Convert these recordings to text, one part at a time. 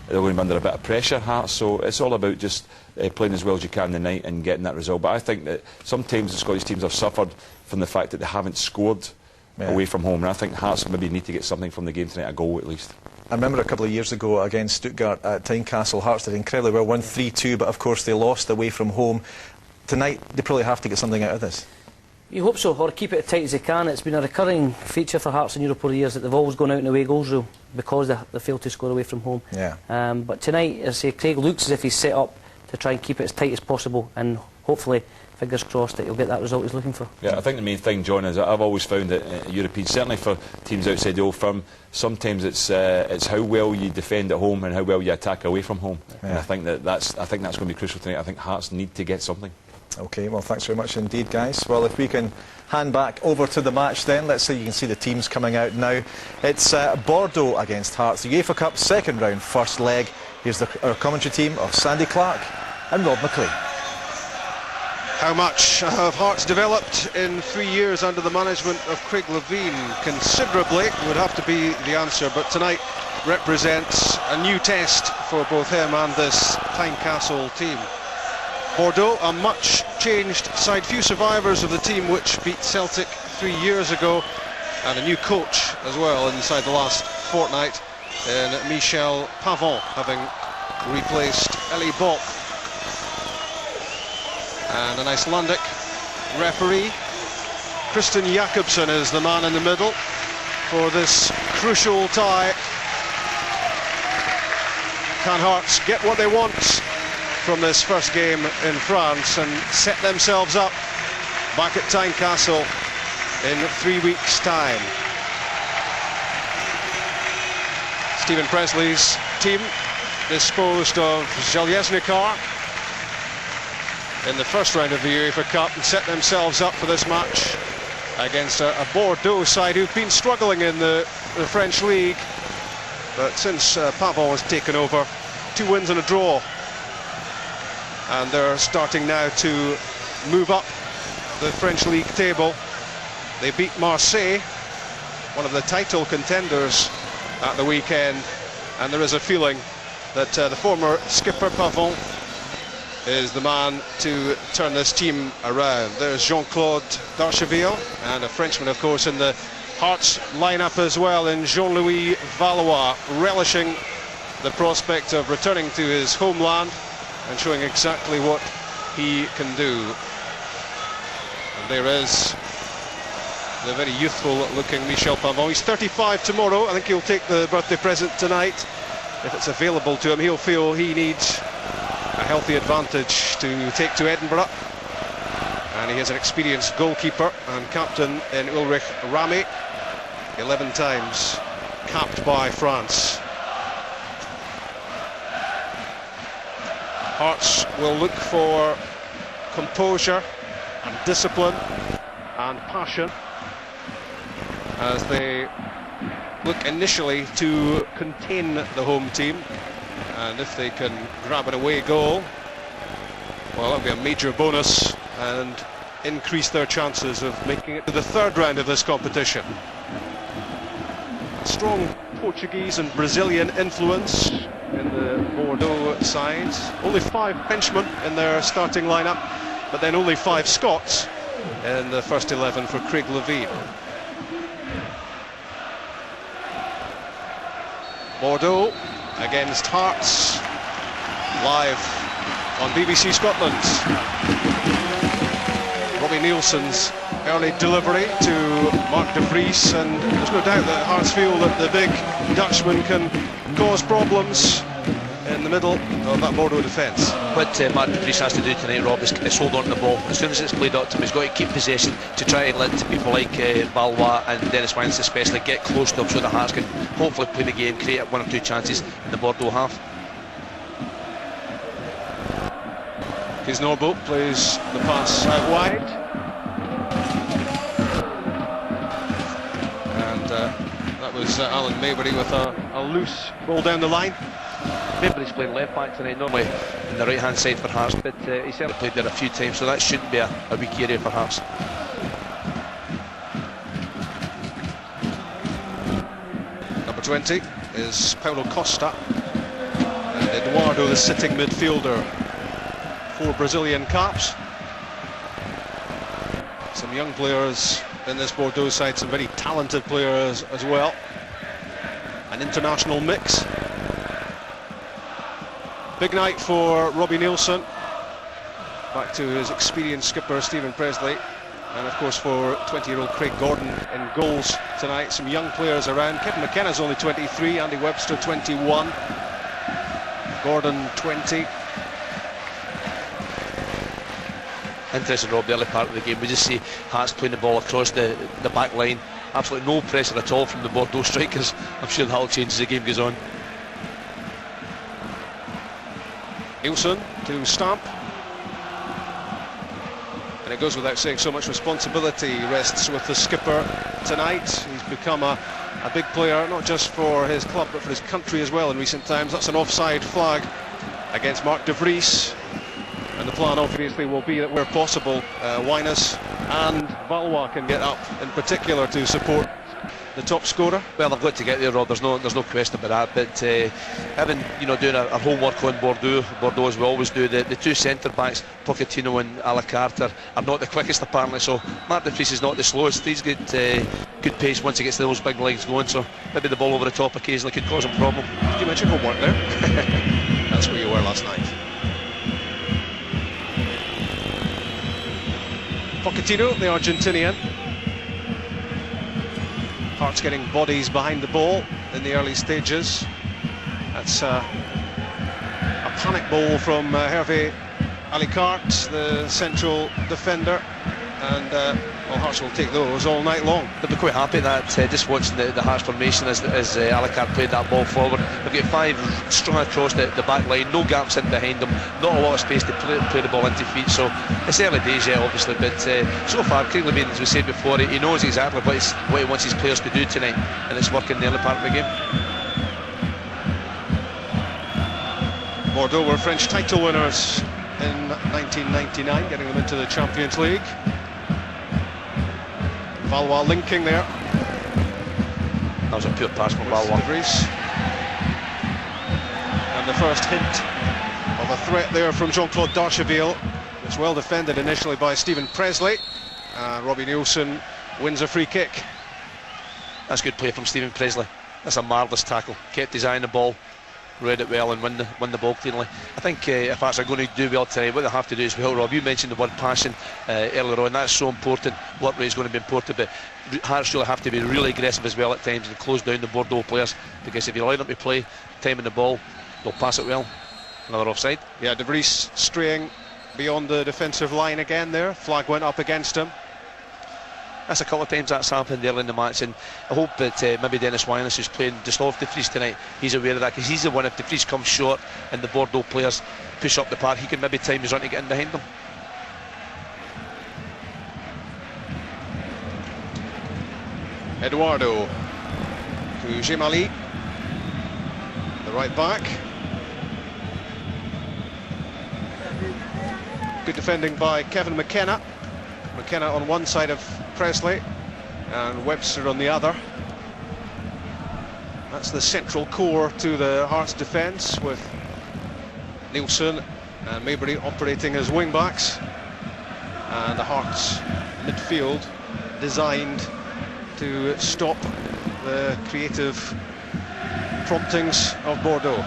they're going to be under a bit of pressure, Hearts, so it's all about just playing as well as you can tonight and getting that result. But I think that sometimes the Scottish teams have suffered from the fact that they haven't scored away from home, and I think Hearts maybe need to get something from the game tonight, a goal at least. I remember a couple of years ago against Stuttgart at Tynecastle, Hearts did incredibly well, won 3-2, but of course they lost away from home. Tonight they probably have to get something out of this. You hope so, or keep it as tight as they can. It's been a recurring feature for Hearts in Europe over the years that they've always gone out in the away goals rule because they fail to score away from home. But tonight, as I say, Craig looks as if he's set up to try and keep it as tight as possible, and hopefully, fingers crossed, that he'll get that result he's looking for. Yeah, I think the main thing, John, is that I've always found that European, certainly for teams outside the Old Firm, sometimes it's how well you defend at home and how well you attack away from home. And I think that's going to be crucial tonight. I think Hearts need to get something. OK, well, thanks very much indeed, guys. Well, if we can hand back over to the match then, let's see, you can see the teams coming out now. It's Bordeaux against Hearts, the UEFA Cup second round, first leg. Here's our commentary team of Sandy Clark and Rob McLean. How much have Hearts developed in 3 years under the management of Craig Levine? Considerably would have to be the answer, but tonight represents a new test for both him and this Tynecastle team. Bordeaux, a much changed side, few survivors of the team which beat Celtic 3 years ago, and a new coach as well inside the last fortnight in Michel Pavon, having replaced Elie Bock. And an Icelandic referee. Kristen Jakobsen is the man in the middle for this crucial tie. Can Hearts get what they want from this first game in France and set themselves up back at Tynecastle in 3 weeks' time? Stephen Presley's team disposed of Željezničar in the first round of the UEFA Cup and set themselves up for this match against a Bordeaux side who've been struggling in the French league, but since Pavon has taken over, 2 wins and a draw, and they're starting now to move up the French league table. They beat Marseille, one of the title contenders, at the weekend, and there is a feeling that the former skipper Pavon is the man to turn this team around. There's Jean-Claude Darcheville, and a Frenchman, of course, in the Hearts lineup as well, in Jean-Louis Valois, relishing the prospect of returning to his homeland and showing exactly what he can do. And there is the very youthful-looking Michel Pavon. He's 35 tomorrow. I think he'll take the birthday present tonight. If it's available to him, he'll feel he needs a healthy advantage to take to Edinburgh, and he is an experienced goalkeeper and captain in Ulrich Rami, 11 times capped by France. Hearts will look for composure and discipline and passion as they look initially to contain the home team. And if they can grab an away goal, well, that'll be a major bonus and increase their chances of making it to the third round of this competition. Strong Portuguese and Brazilian influence in the Bordeaux sides. Only 5 Frenchmen in their starting lineup, but then only 5 Scots in the first 11 for Craig Levine. Bordeaux against Hearts, live on BBC Scotland. Robbie Nielsen's early delivery to Mark de Vries, and there's no doubt that Hearts feel that the big Dutchman can cause problems in the middle of that Bordeaux defence. What Mark de Vries has to do tonight, Rob, is hold on to the ball. As soon as it's played up to him, he's got to keep possession to try and let people like Valois and Dennis Wines especially get close to him, so that Hearts can hopefully play the game, create 1 or 2 chances in the Bordeaux half. Kees Norbo plays the pass out wide, and that was Alan Maybury with a loose ball down the line. Maybury's playing left back tonight, normally in the right hand side for Hearts, but he certainly played there a few times, so that shouldn't be a weak area for Hearts. Number 20 is Paulo Costa. Eduardo, the sitting midfielder. 4 Brazilian caps. Some young players in this Bordeaux side, some very talented players as well. An international mix. Big night for Robbie Neilson. Back to his experienced skipper Stephen Presley. And of course for 20-year-old Craig Gordon in goals tonight. Some young players around. Kevin McKenna's only 23, Andy Webster 21. Gordon 20. Interesting, Rob, the early part of the game. We just see Hearts playing the ball across the back line. Absolutely no pressure at all from the Bordeaux strikers. I'm sure that'll change as the game goes on. Nielsen to Stamp. And it goes without saying, so much responsibility rests with the skipper tonight. He's become a big player, not just for his club, but for his country as well in recent times. That's an offside flag against Mark de Vries. And the plan obviously will be that where possible, Wyness and Valois can get up in particular to support the top scorer. Well, they've got to get there, Rob. There's no question about that. But having, doing our homework on Bordeaux as we always do, the 2 centre backs, Pochettino and a la carte, are not the quickest apparently. So Mark de Vries is not the slowest. He's got good pace once he gets those big legs going. So maybe the ball over the top occasionally could cause him a problem. Did you mention homework there? That's where you were last night. Pochettino, the Argentinian. Hearts getting bodies behind the ball in the early stages. That's a panic ball from Hervé Alicart, the central defender. And well, Hearts will take those all night long. They'll be quite happy that just watching the Hearts formation as Alicart played that ball forward. They've got 5 strung across the back line, no gaps in behind them, not a lot of space to play the ball into feet. So it's early days yet, obviously, but so far Craig Levein, as we said before, he knows exactly what he wants his players to do tonight, and it's working in the early part of the game. Bordeaux were French title winners in 1999, getting them into the Champions League. Valois linking there. That was a pure pass from Valois. And the first hint of a threat there from Jean-Claude Darcheville. It's well defended initially by Stephen Presley. Robbie Neilson wins a free kick. That's good play from Stephen Presley. That's a marvellous tackle. Kept his eye on the ball, read it well and win the ball cleanly. I think if Hearts are going to do well tonight, what they have to do is, well, Rob, you mentioned the word passion earlier on. That's so important. Work rate is going to be important, but Hearts really have to be really aggressive as well at times and close down the Bordeaux players, because if you allow them to play, timing the ball, they'll pass it well. Another offside. Yeah, de Vries straying beyond the defensive line again there. Flag went up against him. That's a couple of times that's happened early in the match, and I hope that maybe Dennis Wyness, who's playing just off de Vries tonight, he's aware of that, because he's the one, if de Vries comes short and the Bordeaux players push up the park, he can maybe time his run to get in behind them. Eduardo to Gemali, the right back. Good defending by Kevin McKenna. McKenna on one side of Presley and Webster on the other. That's the central core to the Hearts defence, with Nielsen and Maybury operating as wing backs, and the Hearts midfield designed to stop the creative promptings of Bordeaux.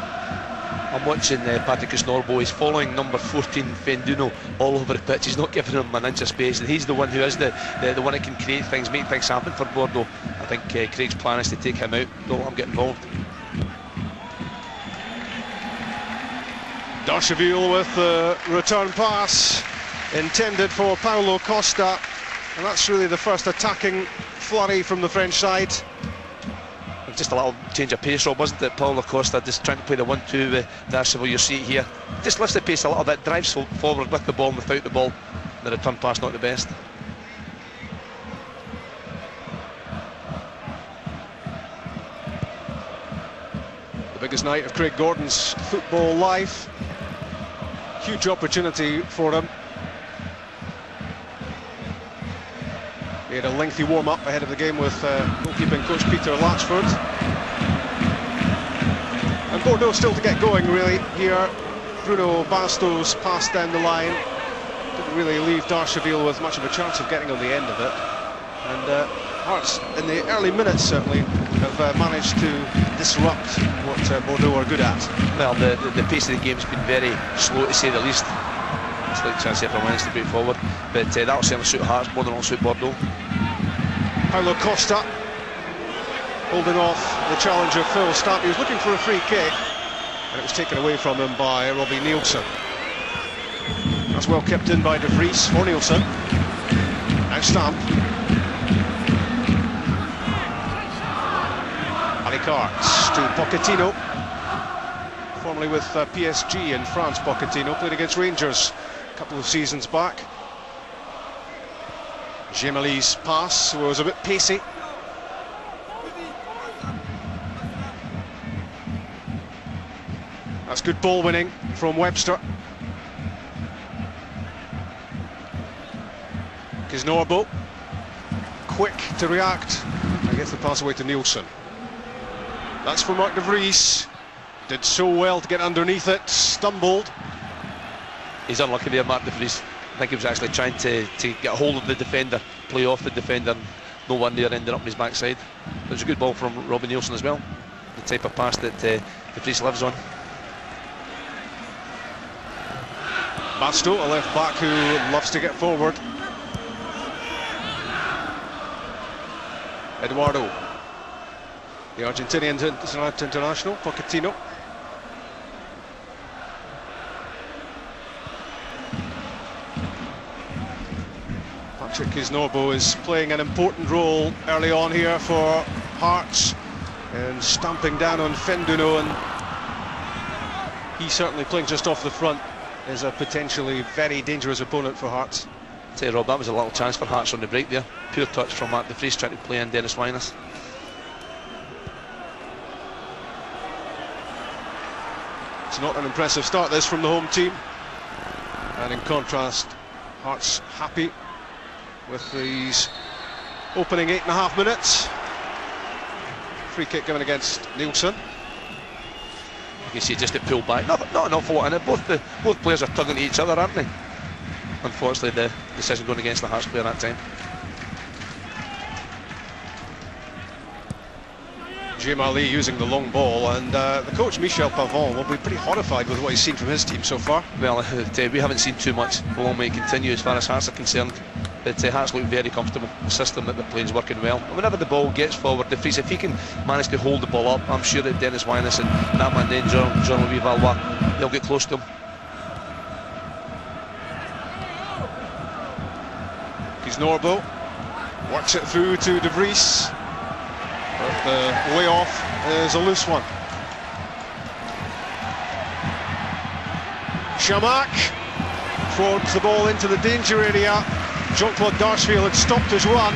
I'm watching Patrick Snorbo. He's following number 14 Fenduno all over the pitch. He's not giving him an inch of space, and he's the one who is the one that can create things, make things happen for Bordeaux. I think Craig's plan is to take him out, don't let him get involved. Darcheville with the return pass intended for Paulo Costa, and that's really the first attacking flurry from the French side. Just a little change of pace, Rob, wasn't it? Paulo Costa just trying to play the 1-2 with Darcheville. You see it here, just lifts the pace a little bit, drives forward with the ball and without the ball. The return pass not the best. The biggest night of Craig Gordon's football life. Huge opportunity for him. He had a lengthy warm-up ahead of the game with goalkeeping coach Peter Latchford. And And Bordeaux still to get going, really, here. Bruno Bastos passed down the line. Didn't really leave D'Archeville with much of a chance of getting on the end of it. And Hearts, in the early minutes, certainly, have managed to disrupt what Bordeaux are good at. Well, the pace of the game has been very slow, to say the least. It's like chance for Wednesday to break forward. But that'll certainly suit Hearts more than it'll suit Bordeaux. Paulo Costa holding off the challenger Phil Stamp. He was looking for a free kick, and it was taken away from him by Robbie Nielsen. That's well kept in by De Vries for Nielsen. Now Stamp. Carts to Pochettino, formerly with PSG in France. Pochettino played against Rangers a couple of seasons back. Gemeli's pass was a bit pacey. That's good ball winning from Webster. Kisnorbo, quick to react and gets the pass away to Nielsen. That's for Mark De Vries. Did so well to get underneath it, stumbled. He's unlucky there, Mark De Vries. I think he was actually trying to get a hold of the defender, play off the defender, and no one there ended up on his backside. It was a good ball from Robbie Nielsen as well, the type of pass that De Vries lives on. Basto, a left back who loves to get forward. Eduardo. The Argentinian international, Pochettino. Patrick Kisnorbo is playing an important role early on here for Hearts and stamping down on Fenduno, and he certainly playing just off the front is a potentially very dangerous opponent for Hearts. I'll tell you, Rob, that was a little chance for Hearts on the break there. Pure touch from Mark De Vries trying to play in Dennis Winus. It's not an impressive start, this, from the home team. And in contrast, Hearts happy with these opening 8.5 minutes. Free kick given against Nielsen. You can see just it pulled back. Not an awful lot in it. Both players are tugging to each other, aren't they? Unfortunately, the decision going against the Hearts player that time. Gemeli using the long ball, and the coach Michel Pavon will be pretty horrified with what he's seen from his team so far. Well, we haven't seen too much. The long way to continue as far as Hearts are concerned. But Hearts look very comfortable. The system that they're playing is working well. And whenever the ball gets forward, De Vries, if he can manage to hold the ball up, I'm sure that Dennis Winus and that man then, Jean-Louis Valois, they'll get close to him. Kisnorbo works it through to De Vries. But the way off is a loose one. Chamac forwards the ball into the danger area. Jean-Claude D'Archeville had stopped his run,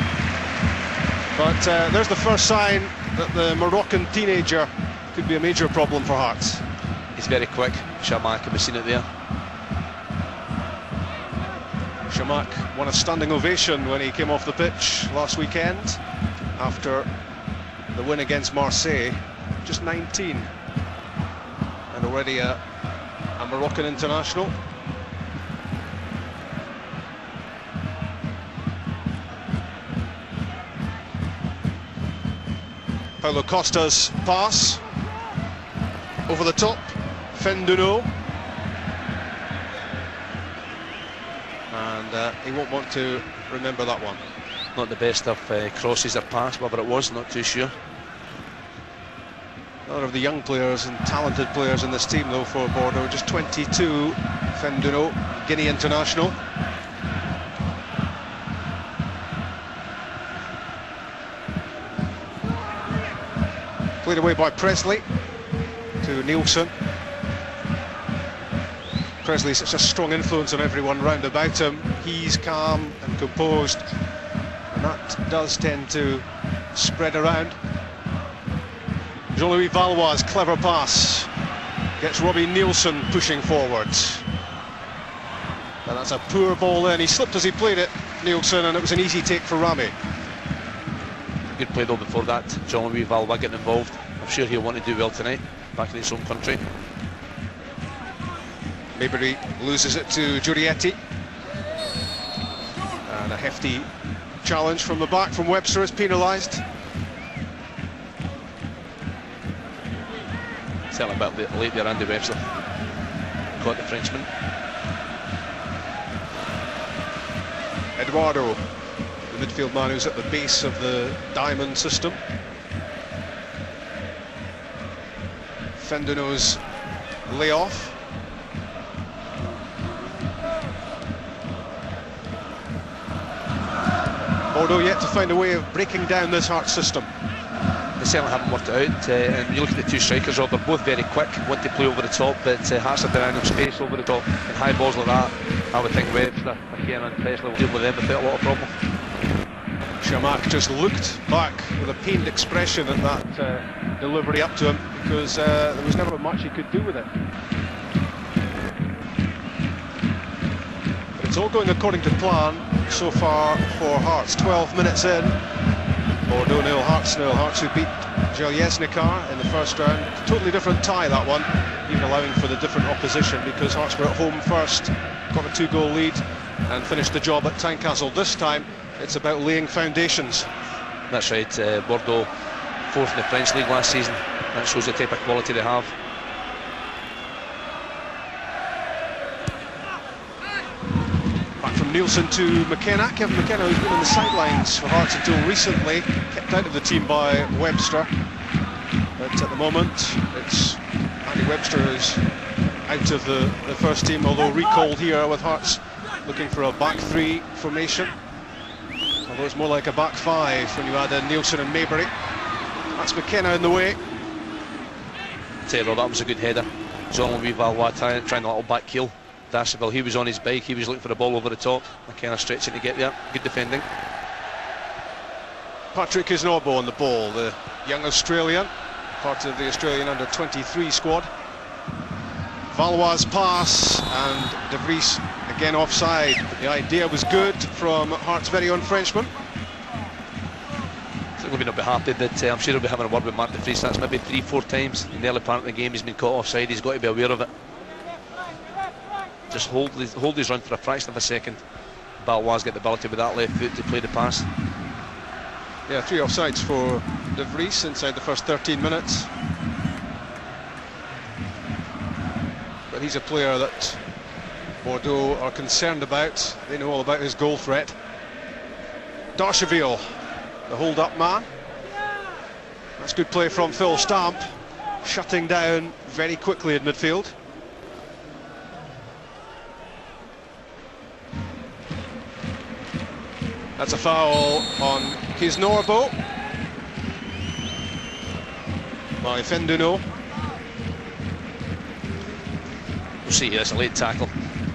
but there's the first sign that the Moroccan teenager could be a major problem for Hearts. He's very quick, Chamac, and we've seen it there. Chamac won a standing ovation when he came off the pitch last weekend after the win against Marseille. Just 19 and already a Moroccan international. Paulo Costa's pass over the top, Fenduno, and he won't want to remember that one. Not the best of crosses or pass, whether it was, not too sure. Another of the young players and talented players in this team, though, for Bordeaux. Just 22, Fenduno, Guinea international. Played away by Presley to Nielsen. Presley such a strong influence on everyone round about him. He's calm and composed, and that does tend to spread around. Jean-Louis Valois' clever pass gets Robbie Nielsen pushing forwards. And that's a poor ball in. He slipped as he played it, Nielsen, and it was an easy take for Rami. Good play though before that, Jean-Louis Valois getting involved. I'm sure he'll want to do well tonight. back in his home country. Maybury loses it to Giurietti. And a hefty challenge from the back from Webster is penalised. Certainly a bit late there, Andy Webster. Got the Frenchman. Eduardo, the midfield man who's at the base of the diamond system. Fendeno's layoff. Bordeaux yet to find a way of breaking down this Hearts system. They certainly haven't worked it out, and when you look at the two strikers, Rob, they're both very quick, want to play over the top, but Hearts are denying them space over the top, and high balls like that, I would think Webster, again, and Presley will deal with them without a lot of problem. Chamakh just looked back with a pained expression at that delivery up to him, because there was never much he could do with it. But it's all going according to plan so far for Hearts. 12 minutes in, Bordeaux 0, Hearts 0. Hearts who beat Željezničar in the first round. Totally different tie, that one, even allowing for the different opposition, because Hearts were at home first, got a 2-goal lead and finished the job at Tynecastle. This time it's about laying foundations. That's right, Bordeaux 4th in the French League last season. That shows the type of quality they have. Nielsen to McKenna. Kevin McKenna, who's been on the sidelines for Hearts until recently, kept out of the team by Webster. But at the moment, it's Andy Webster who's out of the first team, although recalled here with Hearts looking for a back three formation. Although it's more like a back five when you add in Nielsen and Maybury. That's McKenna in the way. Taylor, that was a good header. Jean-Louis Valois trying a little back heel. Dasheville, he was on his bike, he was looking for the ball over the top. McKenna stretching to get there, good defending. Patrick Kisnorbo on the ball, the young Australian, part of the Australian under-23 squad. Valois' pass, and De Vries again offside. The idea was good from Hearts' very own Frenchman. I think we'll be happy that I'm sure he'll be having a word with Mark De Vries. That's maybe 3-4 times in the early part of the game he's been caught offside, he's got to be aware of it. Just hold his run for a fraction of a second. Valois get the ability with that left foot to play the pass. Yeah, 3 offsides for De Vries inside the first 13 minutes. But he's a player that Bordeaux are concerned about. They know all about his goal threat. Darcheville, the hold-up man. That's good play from Phil Stamp, shutting down very quickly in midfield. That's a foul on Kisnorbo by Fendeno. We'll see here, it's a late tackle.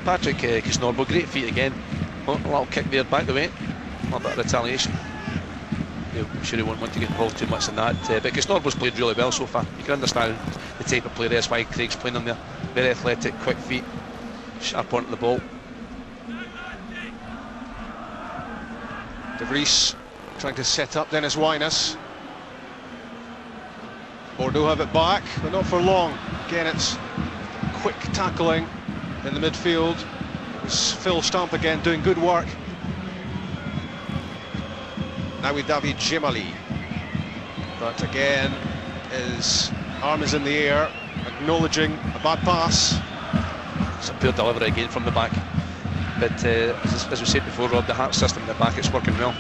Patrick Kisnorbo, great feet again. A little kick there, back the way. A little bit of retaliation. I'm sure he won't want to get involved too much in that. But Kisnorbo's played really well so far. You can understand the type of player, that's why Craig's playing him there. Very athletic, quick feet, sharp onto the ball. De Vries trying to set up Dennis Wyness. Bordeaux have it back, but not for long. Again, it's quick tackling in the midfield. It's Phil Stamp again doing good work. Now with David Gemali. But again, his arm is in the air, acknowledging a bad pass. It's a poor delivery again from the back. But as we said before, Rob, the Hearts system in the back, it's working well.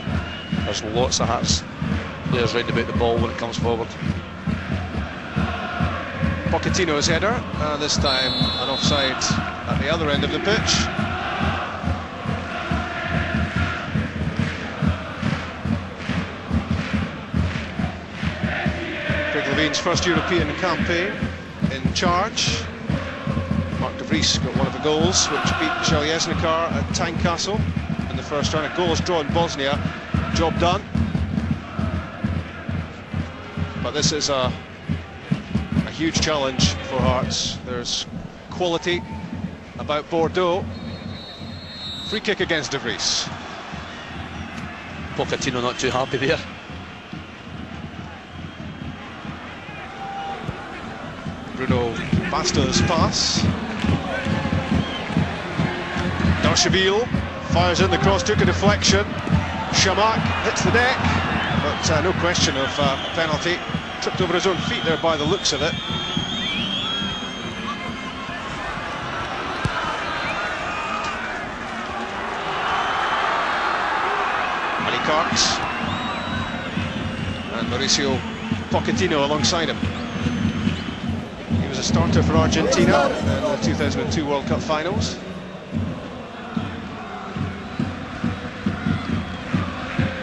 There's lots of Hearts players round about the ball when it comes forward. Pochettino's header, this time an offside at the other end of the pitch. Craig Levine's first European campaign in charge. Mark De Vries got one of the goals which beat Željezničar at Tynecastle in the first round. A goalless draw in Bosnia, job done. But this is a huge challenge for Hearts. There's quality about Bordeaux. Free kick against De Vries. Pochettino not too happy there. Bruno Basta's pass. Darcheville fires in the cross, took a deflection. Chamak hits the deck, but no question of penalty. Tripped over his own feet there by the looks of it. Carts and Mauricio Pochettino alongside him. He was a starter for Argentina in the 2002 World Cup finals.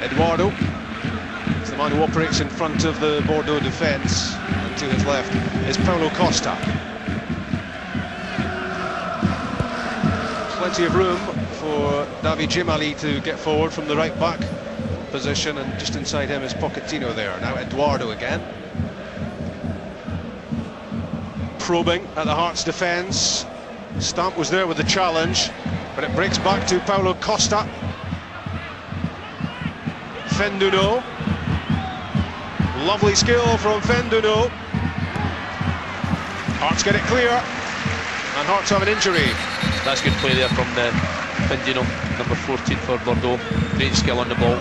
Eduardo is the man who operates in front of the Bordeaux defence, and to his left is Paulo Costa. Plenty of room for David Jemali to get forward from the right back position, and just inside him is Pochettino there. Now Eduardo again. Probing at the Hearts defence. Stamp was there with the challenge, but it breaks back to Paulo Costa. Fenduno. Lovely skill from Fenduno. Hearts get it clear, and Hearts have an injury. That's good play there from the Fendino, number 14 for Bordeaux. Great skill on the ball.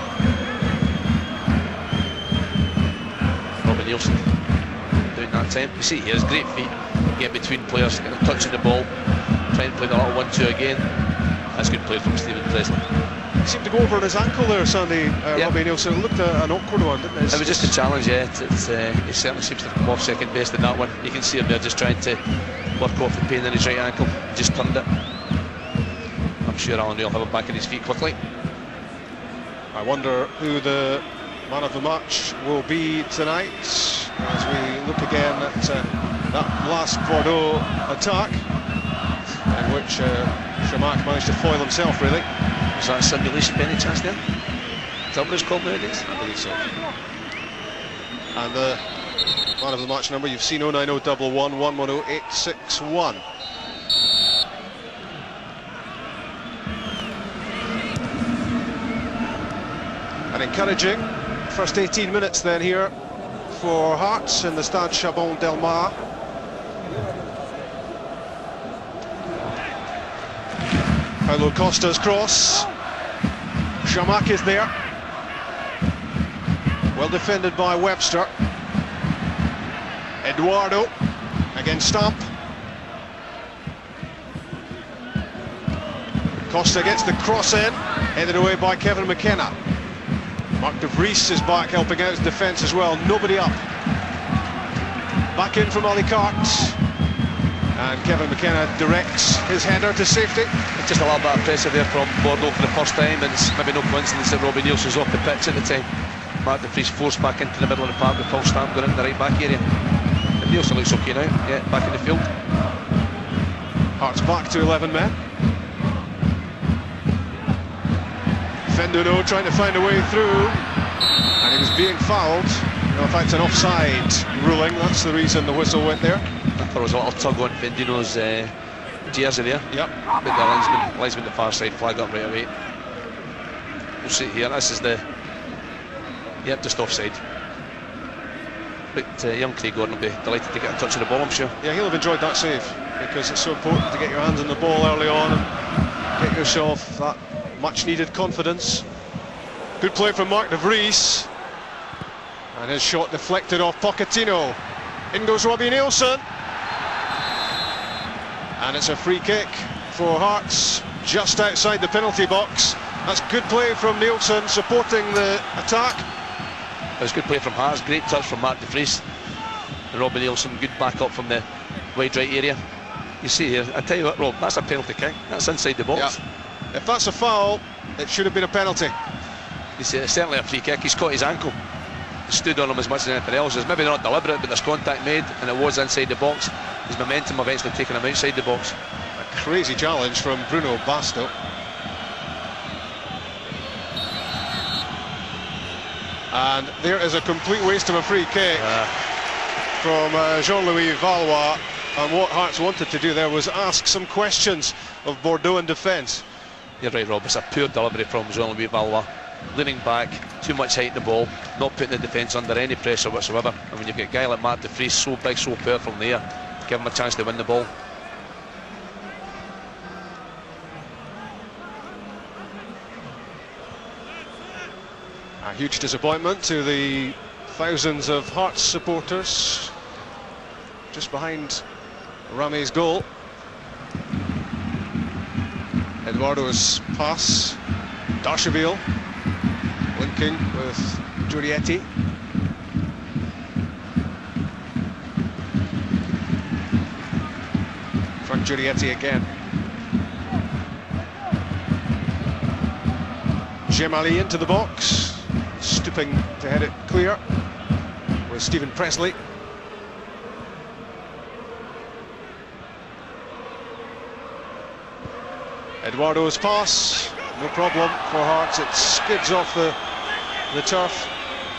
Robin Nielsen doing that time. You see, he has great feet. Get between players, get them touching the ball, try and play the little 1-2 again. That's good play from Stephen Presley. He seemed to go over on his ankle there, Sandy. Robbie Nielsen. It looked an awkward one, didn't it? It was just a challenge, yeah. He certainly seems to have come off second best in that one. You can see him there just trying to work off the pain in his right ankle. Just turned it. I'm sure Alan will have him back on his feet quickly. I wonder who the man of the match will be tonight as we look again at that last Bordeaux attack, in which Chamak managed to foil himself, really. Was that a simulation by any chance there? Is that what it's called nowadays? I believe so. And the man of the match number you've seen, 09011 110861. An encouraging first 18 minutes then here for Hearts in the Stade Chabon Del Mar. Paulo Costa's cross. Chamak is there. Well defended by Webster. Eduardo against Stamp. Costa gets the cross in, headed away by Kevin McKenna. Mark de Vries is back helping out his defence as well. Nobody up. Back in from Ali Cart. And Kevin McKenna directs his header to safety. It's just a little bit of pressure there from Bordeaux for the first time, and it's maybe no coincidence that Robbie Nielsen's off the pitch at the time. Mark de Vries forced back into the middle of the park with Paul Stamp going into the right back area. And Nielsen looks okay now, yeah, back in the field. Hearts back to 11 men. Fenduno trying to find a way through, and he was being fouled. No, in fact, an offside ruling. That's the reason the whistle went there. There was a little tug on Fendino's jersey there. Yep. But the linesman the far side flag up right away. We'll see here. This is the just offside. But young Craig Gordon will be delighted to get a touch of the ball, I'm sure. Yeah, he'll have enjoyed that save because it's so important to get your hands on the ball early on and get yourself that much-needed confidence. Good play from Mark de Vries, and his shot deflected off Pochettino. In goes Robbie Nielsen, and it's a free kick for Hearts just outside the penalty box. That's good play from Nielsen supporting the attack. It was good play from Hearts, great touch from Mark de Vries. And Robbie Nielsen, good back up from the wide right area. You see here, I tell you what, Rob, that's a penalty kick. That's inside the box. Yeah. If that's a foul, it should have been a penalty. You see, it's certainly a free kick. He's caught his ankle. He stood on him as much as anything else. It's maybe not deliberate, but there's contact made, and it was inside the box. His momentum eventually taken him outside the box. A crazy challenge from Bruno Basto. And there is a complete waste of a free kick from Jean-Louis Valois. And what Hearts wanted to do there was ask some questions of Bordeaux in defence. You're right, Rob. It's a poor delivery from Jean-Louis Valois. Leaning back, too much height in the ball, not putting the defence under any pressure whatsoever. And when you've got a guy like Mark de Vries, so big, so powerful in the air, give them a chance to win the ball. A huge disappointment to the thousands of Hearts supporters just behind Rami's goal. Eduardo's pass, Darcheville linking with Giurietti. Frank Giurietti again. Gemali into the box, stooping to head it clear with Stephen Presley. Eduardo's pass, no problem for Hearts. It skids off the turf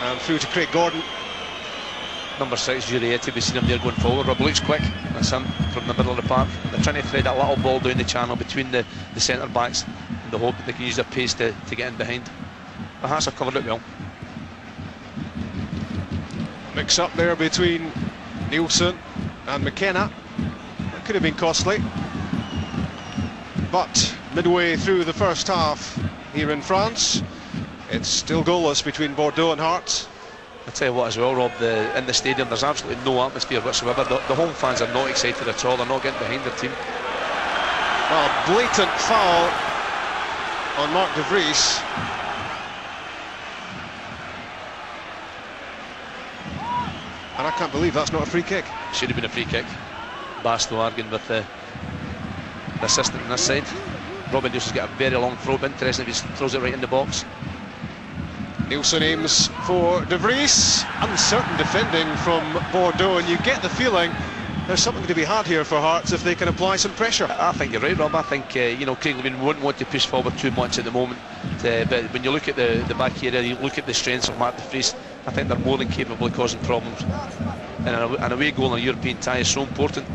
and through to Craig Gordon. Number 6, Giurietti, we've seen him there going forward. Rob looks quick, that's him from the middle of the park. They're trying to thread that little ball down the channel between the centre backs in the hope that they can use their pace to get in behind. The Hearts have covered it well. Mix up there between Nielsen and McKenna. That could have been costly. But midway through the first half here in France, it's still goalless between Bordeaux and Hearts. I tell you what as well, Rob, in the stadium there's absolutely no atmosphere whatsoever. The home fans are not excited at all, they're not getting behind their team. Well, blatant foul on Mark de Vries. And I can't believe that's not a free kick. Should have been a free kick. Basto arguing with the assistant on this side. Robin Nielsen's got a very long throw, but interesting if he throws it right in the box. Nielsen aims for de Vries. Uncertain defending from Bordeaux, and you get the feeling there's something to be had here for Hearts if they can apply some pressure. I think you're right, Rob. I think Craig Levein wouldn't want to push forward too much at the moment, but when you look at the back area, you look at the strengths of Mark de Vries, I think they're more than capable of causing problems, and an away goal in a European tie is so important.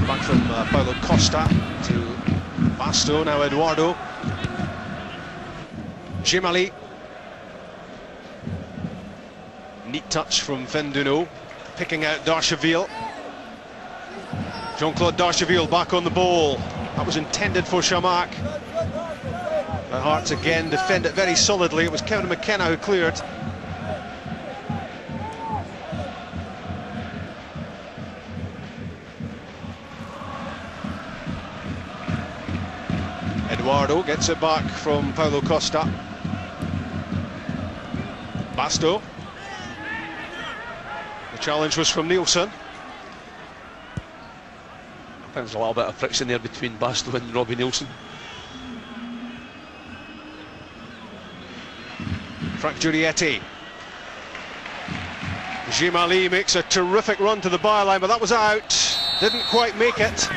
Back from Paulo Costa to Basto, now Eduardo. Gemali. Neat touch from Fenduno, picking out Darcheville. Jean-Claude Darcheville back on the ball. That was intended for Chamac. The Hearts again defend it very solidly. It was Kevin McKenna who cleared. Eduardo gets it back from Paulo Costa. Basto. The challenge was from Nielsen. I think there's a little bit of friction there between Basto and Robbie Nielsen. Frank Giurietti. Gemali makes a terrific run to the byline, but that was out. Didn't quite make it.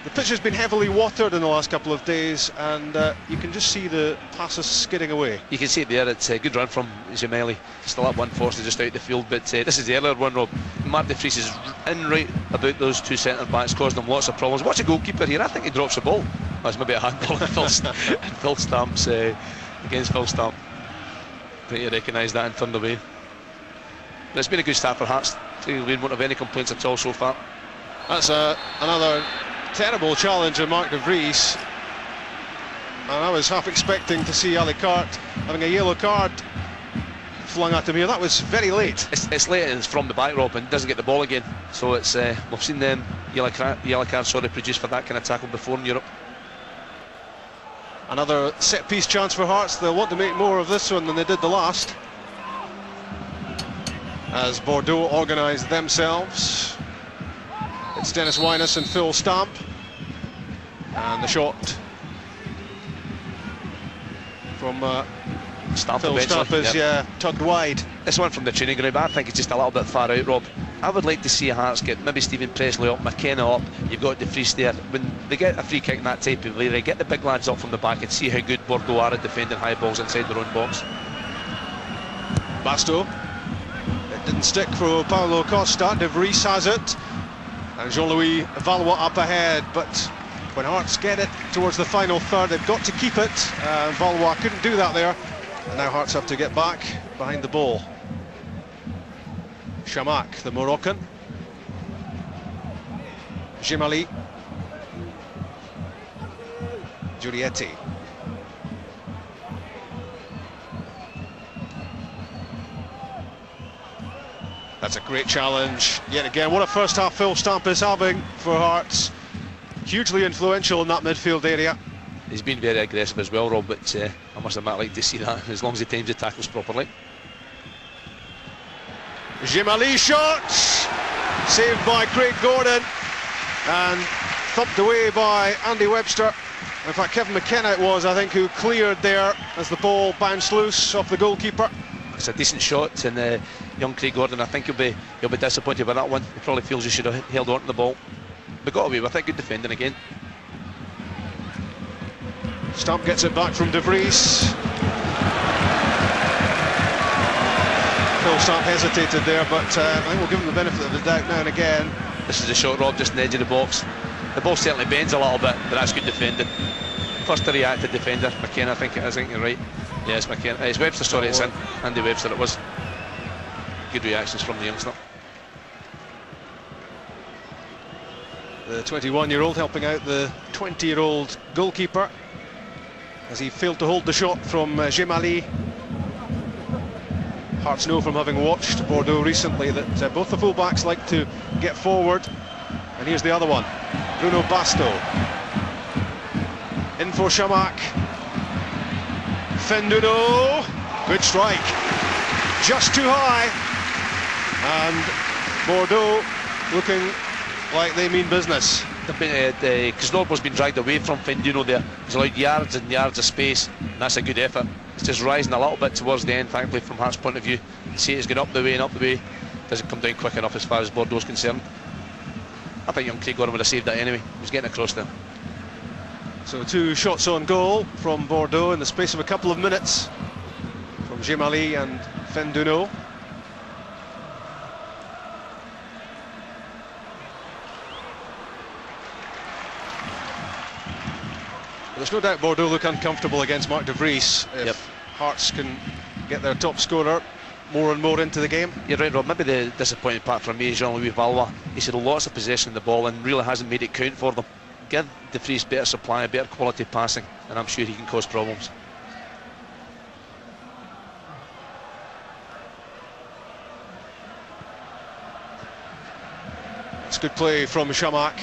The pitch has been heavily watered in the last couple of days, and you can just see the passes skidding away. You can see it there. It's a good run from Gemali. Still up one forced just out the field, but this is the earlier one, Rob. Mark de Vries is in right about those two centre backs, causing them lots of problems. Watch the goalkeeper here. I think he drops the ball. That's maybe a handball in Phil Stamp's against Phil Stamp. I think he recognised that and turned away. But it's been a good start for Hearts. We won't have any complaints at all so far. That's another terrible challenge of Mark de Vries, and I was half expecting to see Alicart having a yellow card flung at him here. That was very late. It's late and it's from the back, Rob, and doesn't get the ball again, so it's we've seen them yellow cards produced for that kind of tackle before in Europe. Another set piece chance for Hearts. They'll want to make more of this one than they did the last, as Bordeaux organise themselves. It's Dennis Wyness and Phil Stamp, and the shot from Stamp Phil Stamp is tugged wide. This one from the training ground, but I think it's just a little bit far out, Rob. I would like to see Hearts get maybe Stephen Presley up, McKenna up. You've got de Vries there. When they get a free kick in that type of way, they get the big lads up from the back and see how good Bordeaux are at defending high balls inside their own box. Basto. It didn't stick for Paulo Costa. De Vries has it. And Jean-Louis Valois up ahead, but when Hearts get it towards the final third, they've got to keep it. Valois couldn't do that there, and now Hearts have to get back behind the ball. Chamakh, the Moroccan. Jemali. Giulietti. That's a great challenge. Yet again, what a first half Phil Stamp is having for Hearts. Hugely influential in that midfield area. He's been very aggressive as well, Rob, but I must admit I like to see that as long as he times the tackles properly. Jemali shot! Saved by Craig Gordon and thumped away by Andy Webster. In fact, Kevin McKenna it was, I think, who cleared there as the ball bounced loose off the goalkeeper. It's a decent shot, and young Craig Gordon, I think he'll be disappointed by that one. He probably feels he should have held on to the ball, but got away with it. Good defending again. Stamp gets it back from De Vries. Phil Stamp hesitated there, but I think we'll give him the benefit of the doubt now and again. This is a shot, Rob, just on the edge of the box. The ball certainly bends a little bit, but that's good defending. First to react to defender, McKenna, I think it is. I think you're right. Yes, McKenna. It's Webster, sorry, it's in. Andy Webster it was. Good reactions from the youngster. The 21-year-old helping out the 20-year-old goalkeeper as he failed to hold the shot from Jemali. Hearts know from having watched Bordeaux recently that both the fullbacks like to get forward. And here's the other one, Bruno Basto. In for Chamakh. Fenduno, good strike, just too high, and Bordeaux looking like they mean business. Kaznorbo's been dragged away from Fenduno there. He's allowed yards and yards of space, and that's a good effort. It's just rising a little bit towards the end, thankfully, from Hearts' point of view. You see it's going up the way and up the way. Doesn't come down quick enough as far as Bordeaux's concerned. I think young Craig Gordon would have saved that anyway. He was getting across there. So 2 shots on goal from Bordeaux in the space of a couple of minutes from Jemali and Fenduno. There's no doubt Bordeaux look uncomfortable against Marc De Vries if Hearts can get their top scorer more and more into the game. You're right, Rob. Maybe the disappointing part for me is Jean-Louis Valois. He's had lots of possession of the ball and really hasn't made it count for them. Give De Vries better supply, better quality passing, and I'm sure he can cause problems. It's good play from Chamakh,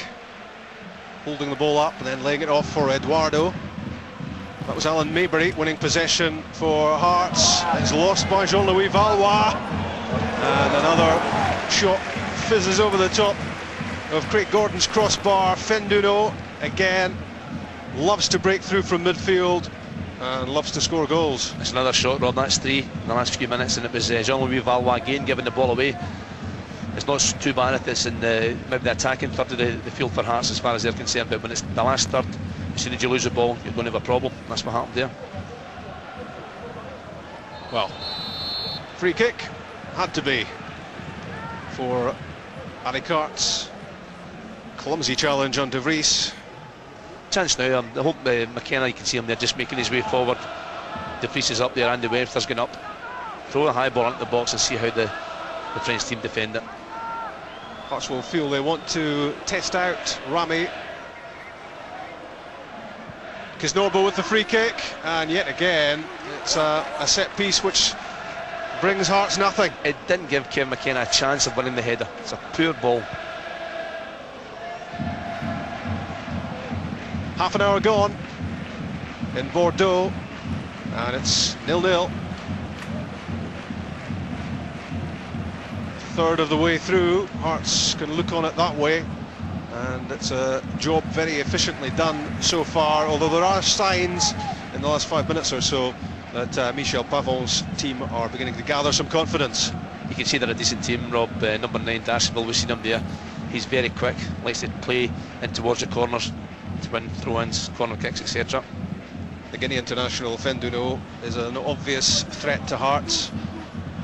holding the ball up and then laying it off for Eduardo. That was Alan Maybury winning possession for Hearts. It's lost by Jean-Louis Valois, and another shot fizzes over the top of Craig Gordon's crossbar. Fenduno again loves to break through from midfield and loves to score goals. It's another shot, Rob. That's 3 in the last few minutes, and it was Jean-Louis Valois again giving the ball away. It's not too bad if it's in maybe the attacking third of the field for Hearts as far as they're concerned, but when it's the last third, as soon as you lose the ball, you're going to have a problem. That's what happened there. Well, free kick had to be for Alicart's clumsy challenge on De Vries. Chance now. I hope McKenna, you can see him there just making his way forward. De Vries is up there, Andy Webster's going up. Throw a high ball into the box and see how the French team defend it. Hearts will feel they want to test out Rami. Kaznorbo with the free kick, and yet again it's a set piece which brings Hearts nothing. It didn't give Kevin McKenna a chance of winning the header. It's a poor ball. Half an hour gone in Bordeaux, and it's 0-0. Third of the way through, Hearts can look on it that way, and it's a job very efficiently done so far, although there are signs in the last 5 minutes or so that Michel Pavon's team are beginning to gather some confidence. You can see they're a decent team, Rob. Number 9, Dashville, we've seen him there. He's very quick, likes to play in towards the corners to win throw-ins, corner kicks, etc. The Guinea international Fenduno is an obvious threat to Hearts,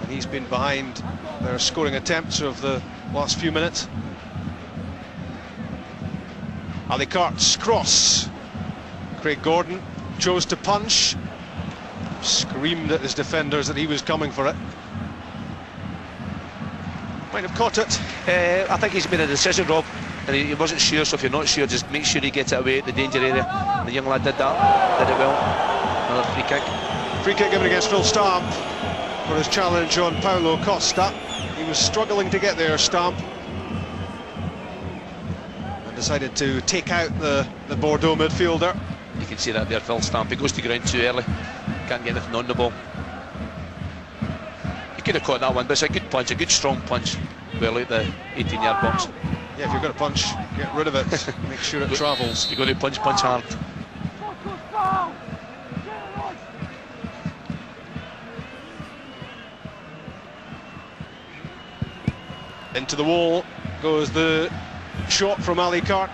and he's been behind their scoring attempts of the last few minutes. Alicart's cross. Craig Gordon chose to punch. screamed at his defenders that he was coming for it. Might have caught it. I think he's made a decision, Rob, and he wasn't sure, so if you're not sure, just make sure you get it away at the danger area. And the young lad did that, did it well. Another free kick. Free kick given against Phil Stamp for his challenge on Paulo Costa. He was struggling to get there, Stamp, and decided to take out the Bordeaux midfielder. You can see that there, Phil Stamp. He goes to ground too early, can't get anything on the ball. He could have caught that one, but it's a good punch, a good strong punch, well out the 18-yard box. Yeah, if you're going to punch, get rid of it. Make sure it travels. You've got to punch hard. Into the wall goes the shot from Ali Cart.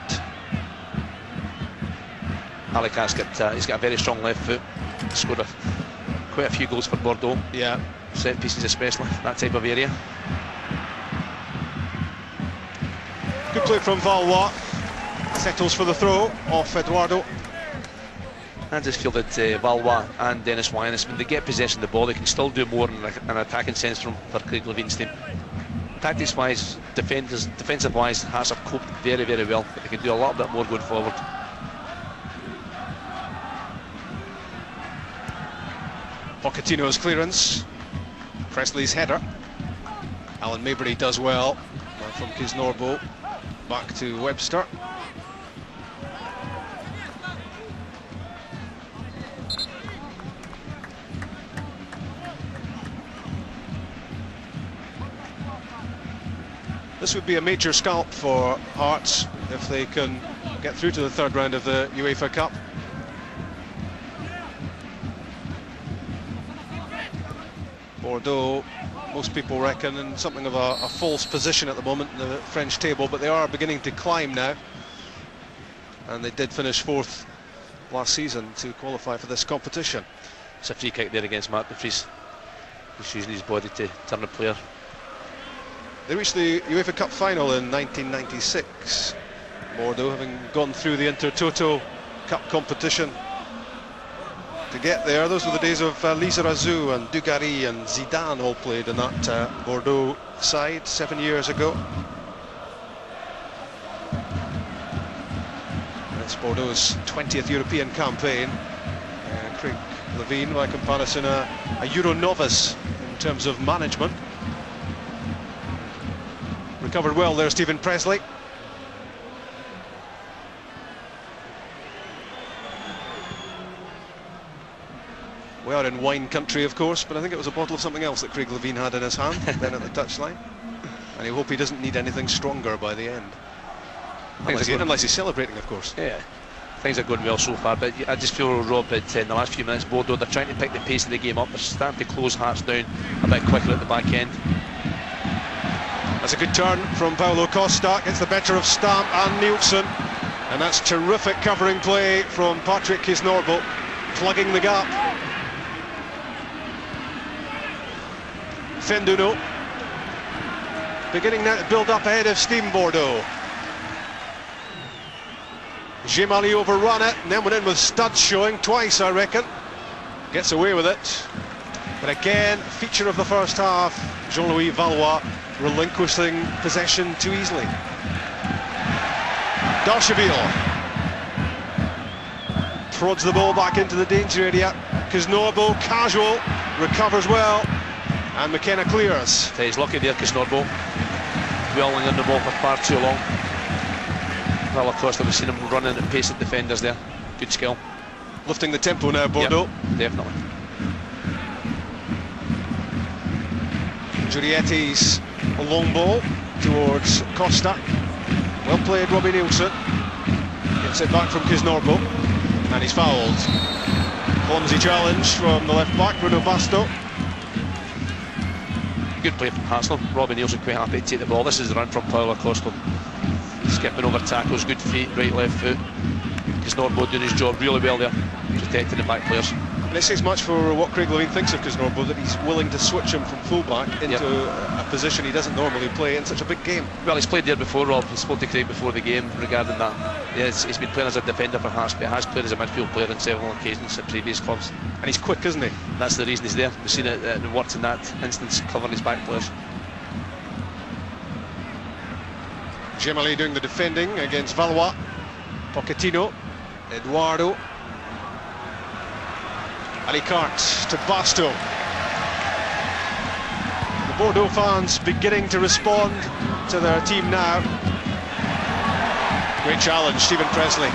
Ali Cart's he's got a very strong left foot. Scored quite a few goals for Bordeaux. Yeah. Set pieces especially, that type of area. Good play from Valois. Settles for the throw off Eduardo. I just feel that Valois and Dennis Wyness, when they get possession of the ball, they can still do more in an attacking sense for Craig Levine's team. Tactics-wise, defensive-wise, Hearts have coped very, very well, but they can do a little bit more going forward. Pochettino's clearance. Presley's header. Alan Maybury does well. From Kisnorbo back to Webster. This would be a major scalp for Hearts if they can get through to the third round of the UEFA Cup. Bordeaux, most people reckon, in something of a false position at the moment in the French table, but they are beginning to climb now, and they did finish fourth last season to qualify for this competition. It's a free kick there against Mark de Vries. He's using his body to turn the player. They reached the UEFA Cup final in 1996, Bordeaux, having gone through the Intertoto Cup competition. To get there, those were the days of Lizarazu and Dugarry and Zidane all played in that Bordeaux side 7 years ago. It's Bordeaux's 20th European campaign. Craig Levein, by comparison, a Euro novice in terms of management. Recovered well there, Stephen Presley. We are in wine country, of course, but I think it was a bottle of something else that Craig Levein had in his hand then at the touchline. And you hope he doesn't need anything stronger by the end. Unless he's celebrating, of course. Yeah, things are going well so far, but I just feel, Rob, that in the last few minutes, Bordeaux, they're trying to pick the pace of the game up. They're starting to close Hearts down a bit quicker at the back end. That's a good turn from Paulo Costa, gets the better of Stamp and Nielsen. And that's terrific covering play from Patrick Kisnorbo, plugging the gap. Fenduno beginning now to build up ahead of steam, Bordeaux. Gemali overrun it and then went in with studs showing twice, I reckon. Gets away with it. But again, feature of the first half, Jean-Louis Valois relinquishing possession too easily. Darcheville prods the ball back into the danger area. Kisnorbo, casual, recovers well. And McKenna clears. So he's lucky there, Kisnorbo. Dwelling on the ball for far too long. Well, of course, we've seen him running at pace at defenders there. Good skill. Lifting the tempo now, Bordeaux. Yep, definitely. Giurietti's long ball towards Costa. Well played, Robbie Nielsen. Gets it back from Kisnorbo. And he's fouled. Clumsy challenge from the left back, Bruno Basto. Good play from Hearts. Robbie Nielsen quite happy to take the ball. This is the run from Paulo Costa. Skipping over tackles, good feet, right, left foot. Kisnorbo doing his job really well there, protecting the back players. And it says much for what Craig Levein thinks of Chris Norbo, that he's willing to switch him from fullback into a position he doesn't normally play in such a big game. Well, he's played there before, Rob. He spoke to Craig before the game regarding that. Yes, he's been playing as a defender for Hearts, but he has played as a midfield player on several occasions at previous clubs. And he's quick, isn't he? That's the reason he's there. We've seen it worked in that instance, covering his back players. Gemali doing the defending against Valois. Pochettino, Eduardo, Alicart to Basto. The Bordeaux fans beginning to respond to their team now. Great challenge, Stephen Presley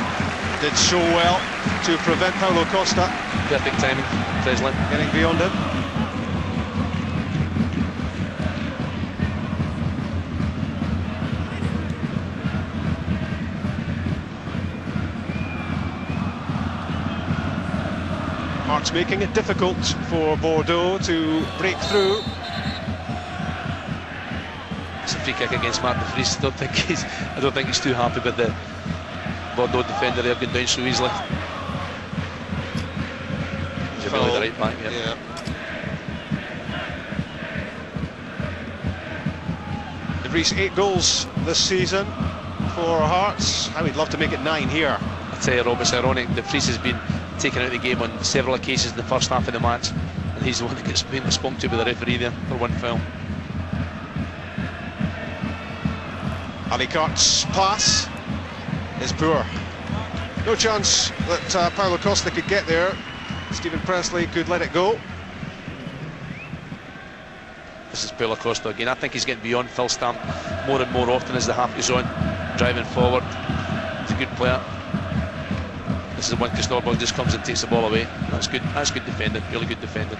did so well to prevent Paulo Costa. Perfect timing, Presley. Getting beyond him. Hearts making it difficult for Bordeaux to break through. It's a free kick against Mark de Vries. I don't think he's too happy with the Bordeaux defender there going down so easily. Really the right back, yeah. De Vries 8 goals this season for Hearts. How he'd love to make it 9 here. I tell you, Rob, it's ironic. De Vries has been taken out of the game on several occasions in the first half of the match, and he's the one that gets been spoken to by the referee there for one foul. Alicart's pass is poor. No chance that Paulo Costa could get there. Stephen Presley could let it go. This is Paulo Costa again. I think he's getting beyond Phil Stamp more and more often as the half goes on, driving forward. He's a good player. This is the one Chris Norberg just comes and takes the ball away. That's good. That's good defending. Really good defending.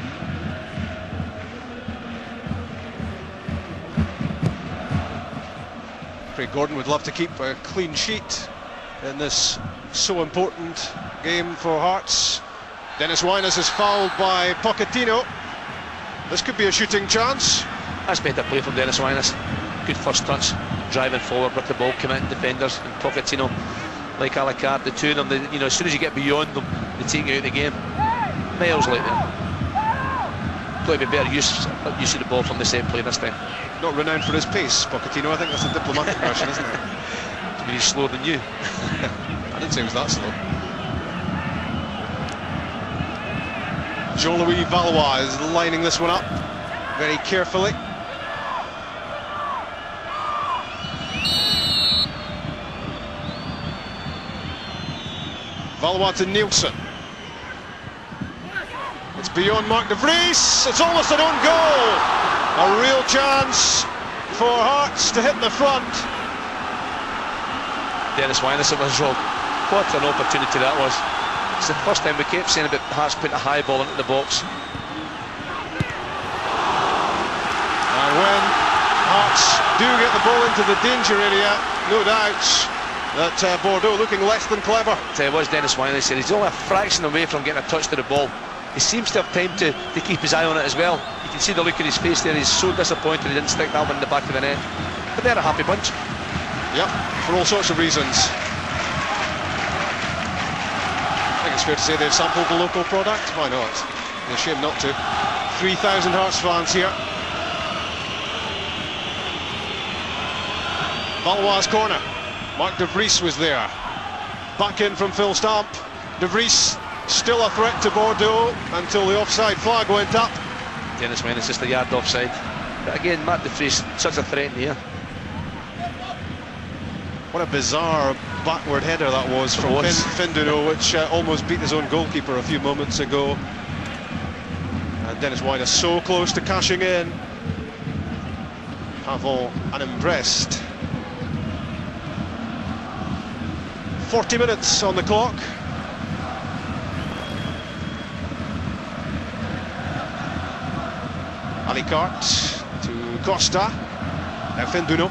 Craig Gordon would love to keep a clean sheet in this so important game for Hearts. Dennis Wyness is fouled by Pochettino. This could be a shooting chance. That's better play from Dennis Wyness. Good first touch, driving forward with the ball, committing defenders, and Pochettino, like Alicart, the two of them, as soon as you get beyond them, they take you out of the game. Miles like that. Got to be better use of the ball from the set play this time. Not renowned for his pace, Pochettino. I think that's a diplomatic version, isn't it? I mean, he's slower than you. I didn't say he was that slow. Jean-Louis Valois is lining this one up very carefully. Valois to Nielsen. It's beyond Mark de Vries. It's almost an own goal. A real chance for Hearts to hit the front. Dennis Wyness, it was, Rob. What an opportunity that was. It's the first time we kept saying about Hearts putting a high ball into the box. And when Hearts do get the ball into the danger area, no doubt that Bordeaux looking less than clever. It was Dennis Wyness said he's only a fraction away from getting a touch to the ball. He seems to have time to keep his eye on it as well. You can see the look in his face there. He's so disappointed he didn't stick that one in the back of the net. But they're a happy bunch. Yep, for all sorts of reasons. I think it's fair to say they've sampled the local product. Why not? It's a shame not to. 3,000 Hearts fans here. Valois' corner. Mark de Vries was there. Back in from Phil Stamp. De Vries still a threat to Bordeaux until the offside flag went up. Dennis Wyness just a yard offside. But again, Mark de Vries, such a threat in the air. What a bizarre backward header that was from Finduno, which almost beat his own goalkeeper a few moments ago. And Dennis Wyness so close to cashing in. Pavel unimpressed. 40 minutes on the clock. Alicart to Costa. Now Finduno.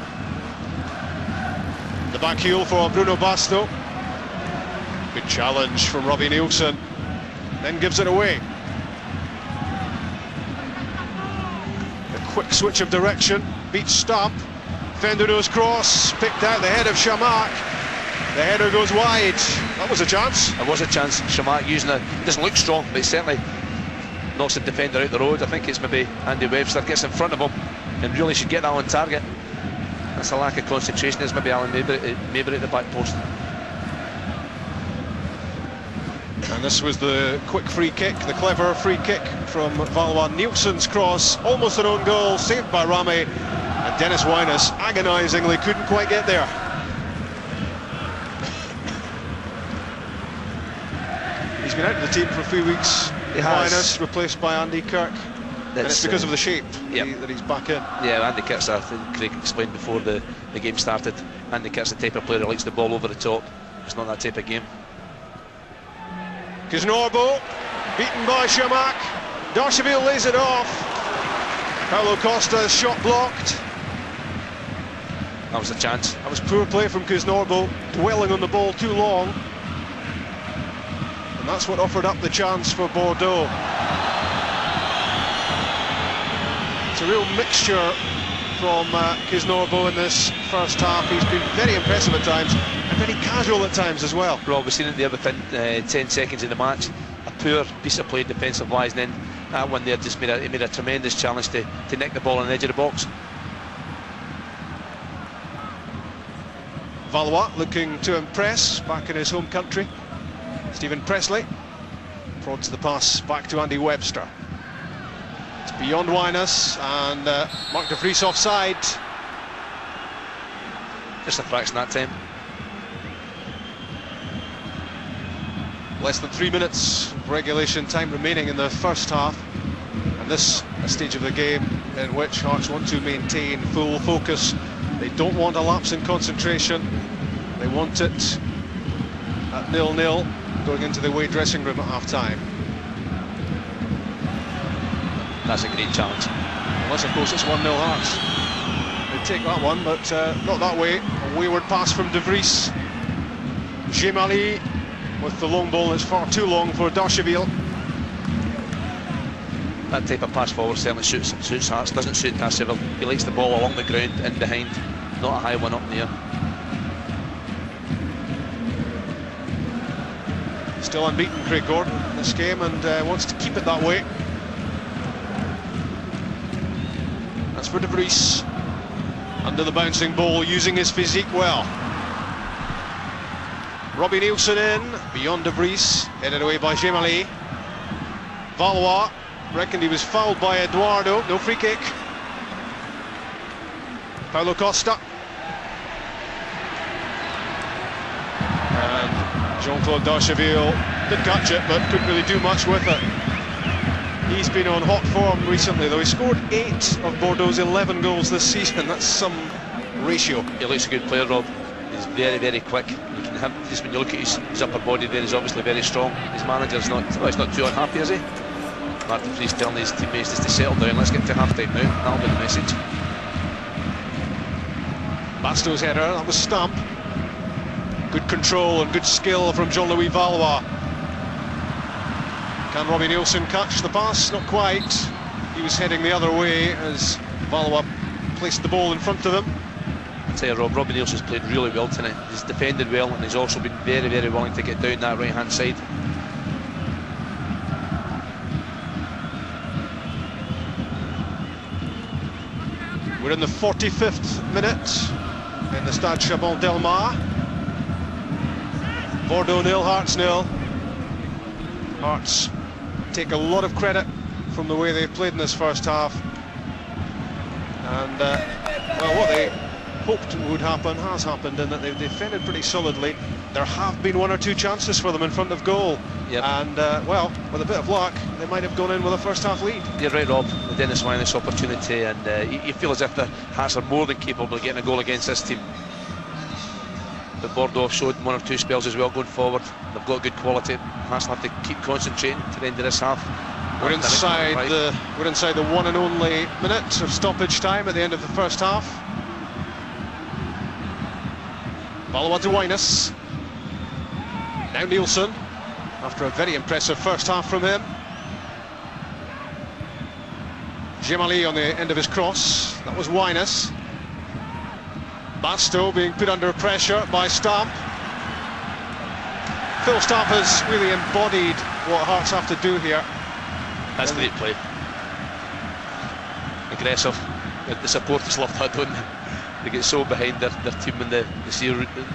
The back heel for Bruno Basto. Good challenge from Robbie Nielsen. Then gives it away. A quick switch of direction. Beats Stamp. Finduno's cross. Picked out the head of Chamak. The header goes wide. That was a chance. It was a chance. Shamak using it. Doesn't look strong, but he certainly knocks the defender out the road. I think it's maybe Andy Webster gets in front of him and really should get that on target. That's a lack of concentration. There's maybe Alan Mabry at the back post. And this was the quick free kick, the clever free kick from Valois. Nielsen's cross, almost an own goal, saved by Rame, and Dennis Wyness agonisingly couldn't quite get there. He's been out of the team for a few weeks. Wyness replaced by Andy Kirk. And it's because of the shape that he's back in. Yeah, Andy Kirk's, I think Craig explained before the game started, Andy Kirk's the type of player who likes the ball over the top. It's not that type of game. Kiznorbo, beaten by Shamak. Darcheville lays it off. Paulo Costa's shot blocked. That was a chance. That was poor play from Kiznorbo, dwelling on the ball too long. And that's what offered up the chance for Bordeaux. It's a real mixture from Kiznorbo in this first half. He's been very impressive at times and very casual at times as well. Rob, we've seen it there within 10 seconds in the match. A poor piece of play defensive-wise, and then that one there just made a tremendous challenge to nick the ball on the edge of the box. Valois looking to impress back in his home country. Stephen Presley prods the pass back to Andy Webster. It's beyond Wyness, and Mark de Vries offside. Just a fraction that time. Less than 3 minutes of regulation time remaining in the first half, and this a stage of the game in which Hearts want to maintain full focus. They don't want a lapse in concentration. They want it at 0-0 going into the away dressing room at half-time. That's a great challenge. Unless, of course, it's 1-0 Hearts. They take that one, but not that way. A wayward pass from de Vries. Gemali with the long ball. It's far too long for Darcheville. That type of pass forward certainly suits Hearts. Doesn't suit Darcheville. He likes the ball along the ground, in behind, not a high one up in the air. Still unbeaten, Craig Gordon, in this game, and wants to keep it that way. That's for de Vries. Under the bouncing ball, using his physique well. Robbie Nielsen in, beyond de Vries, headed away by Gemali. Valois reckoned he was fouled by Eduardo, no free kick. Paulo Costa. And Jean-Claude Darcheville did catch it, but couldn't really do much with it. He's been on hot form recently, though. He scored 8 of Bordeaux's 11 goals this season. That's some ratio. He looks a good player, Rob. He's very, very quick. You can have, just when you look at his upper body there, he's obviously very strong. His manager's not, well, he's not too unhappy, is he? Martin Frees telling his teammates just to settle down. Let's get to half-time now. That'll be the message. Basto's header, that was Stamp. Good control and good skill from Jean-Louis Valois. Can Robbie Nielsen catch the pass? Not quite. He was heading the other way as Valois placed the ball in front of him. I'll tell you, Rob, Robbie Nielsen's played really well tonight. He's defended well, and he's also been very, very willing to get down that right-hand side. We're in the 45th minute in the Stade Chabon-Delmar. Bordeaux 0, Hearts 0. Hearts take a lot of credit from the way they've played in this first half. And, well, what they hoped would happen has happened, in that they've defended pretty solidly. There have been 1 or 2 chances for them in front of goal. Yep. And, well, with a bit of luck, they might have gone in with a first-half lead. You're right, Rob. The Dennis Wyness opportunity, and you feel as if the Hearts are more than capable of getting a goal against this team. But Bordeaux showed 1 or 2 spells as well going forward. They've got good quality. Hearts will have to keep concentrating to the end of this half. We're inside the 1 and only minute of stoppage time at the end of the first half. Valois to Wyness. Now Nielsen, after a very impressive first half from him. Gemali on the end of his cross. That was Wyness. Basto being put under pressure by Stamp. Phil Stafford's really embodied what Hearts have to do here. That's great play. Aggressive. The supporters love that, don't they? They get so behind their team and the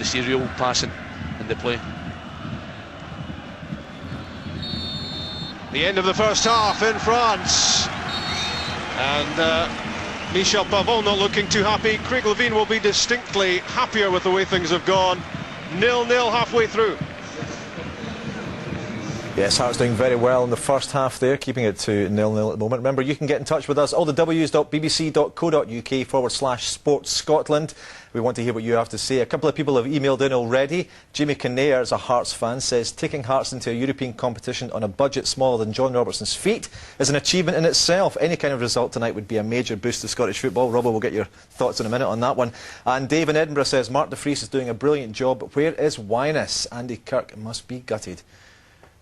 serial passing and the play. The end of the first half in France, and Michel Pavon not looking too happy. Craig Levein will be distinctly happier with the way things have gone. 0-0 halfway through. Yes, Hearts doing very well in the first half there, keeping it to 0-0 at the moment. Remember, you can get in touch with us, all the w's.bbc.co.uk/Sports Scotland. We want to hear what you have to say. A couple of people have emailed in already. Jimmy Kinnear, as a Hearts fan, says taking Hearts into a European competition on a budget smaller than John Robertson's feet is an achievement in itself. Any kind of result tonight would be a major boost to Scottish football. Robbo, we'll get your thoughts in a minute on that one. And Dave in Edinburgh says Mark de Vries is doing a brilliant job, but where is Wyness? Andy Kirk must be gutted.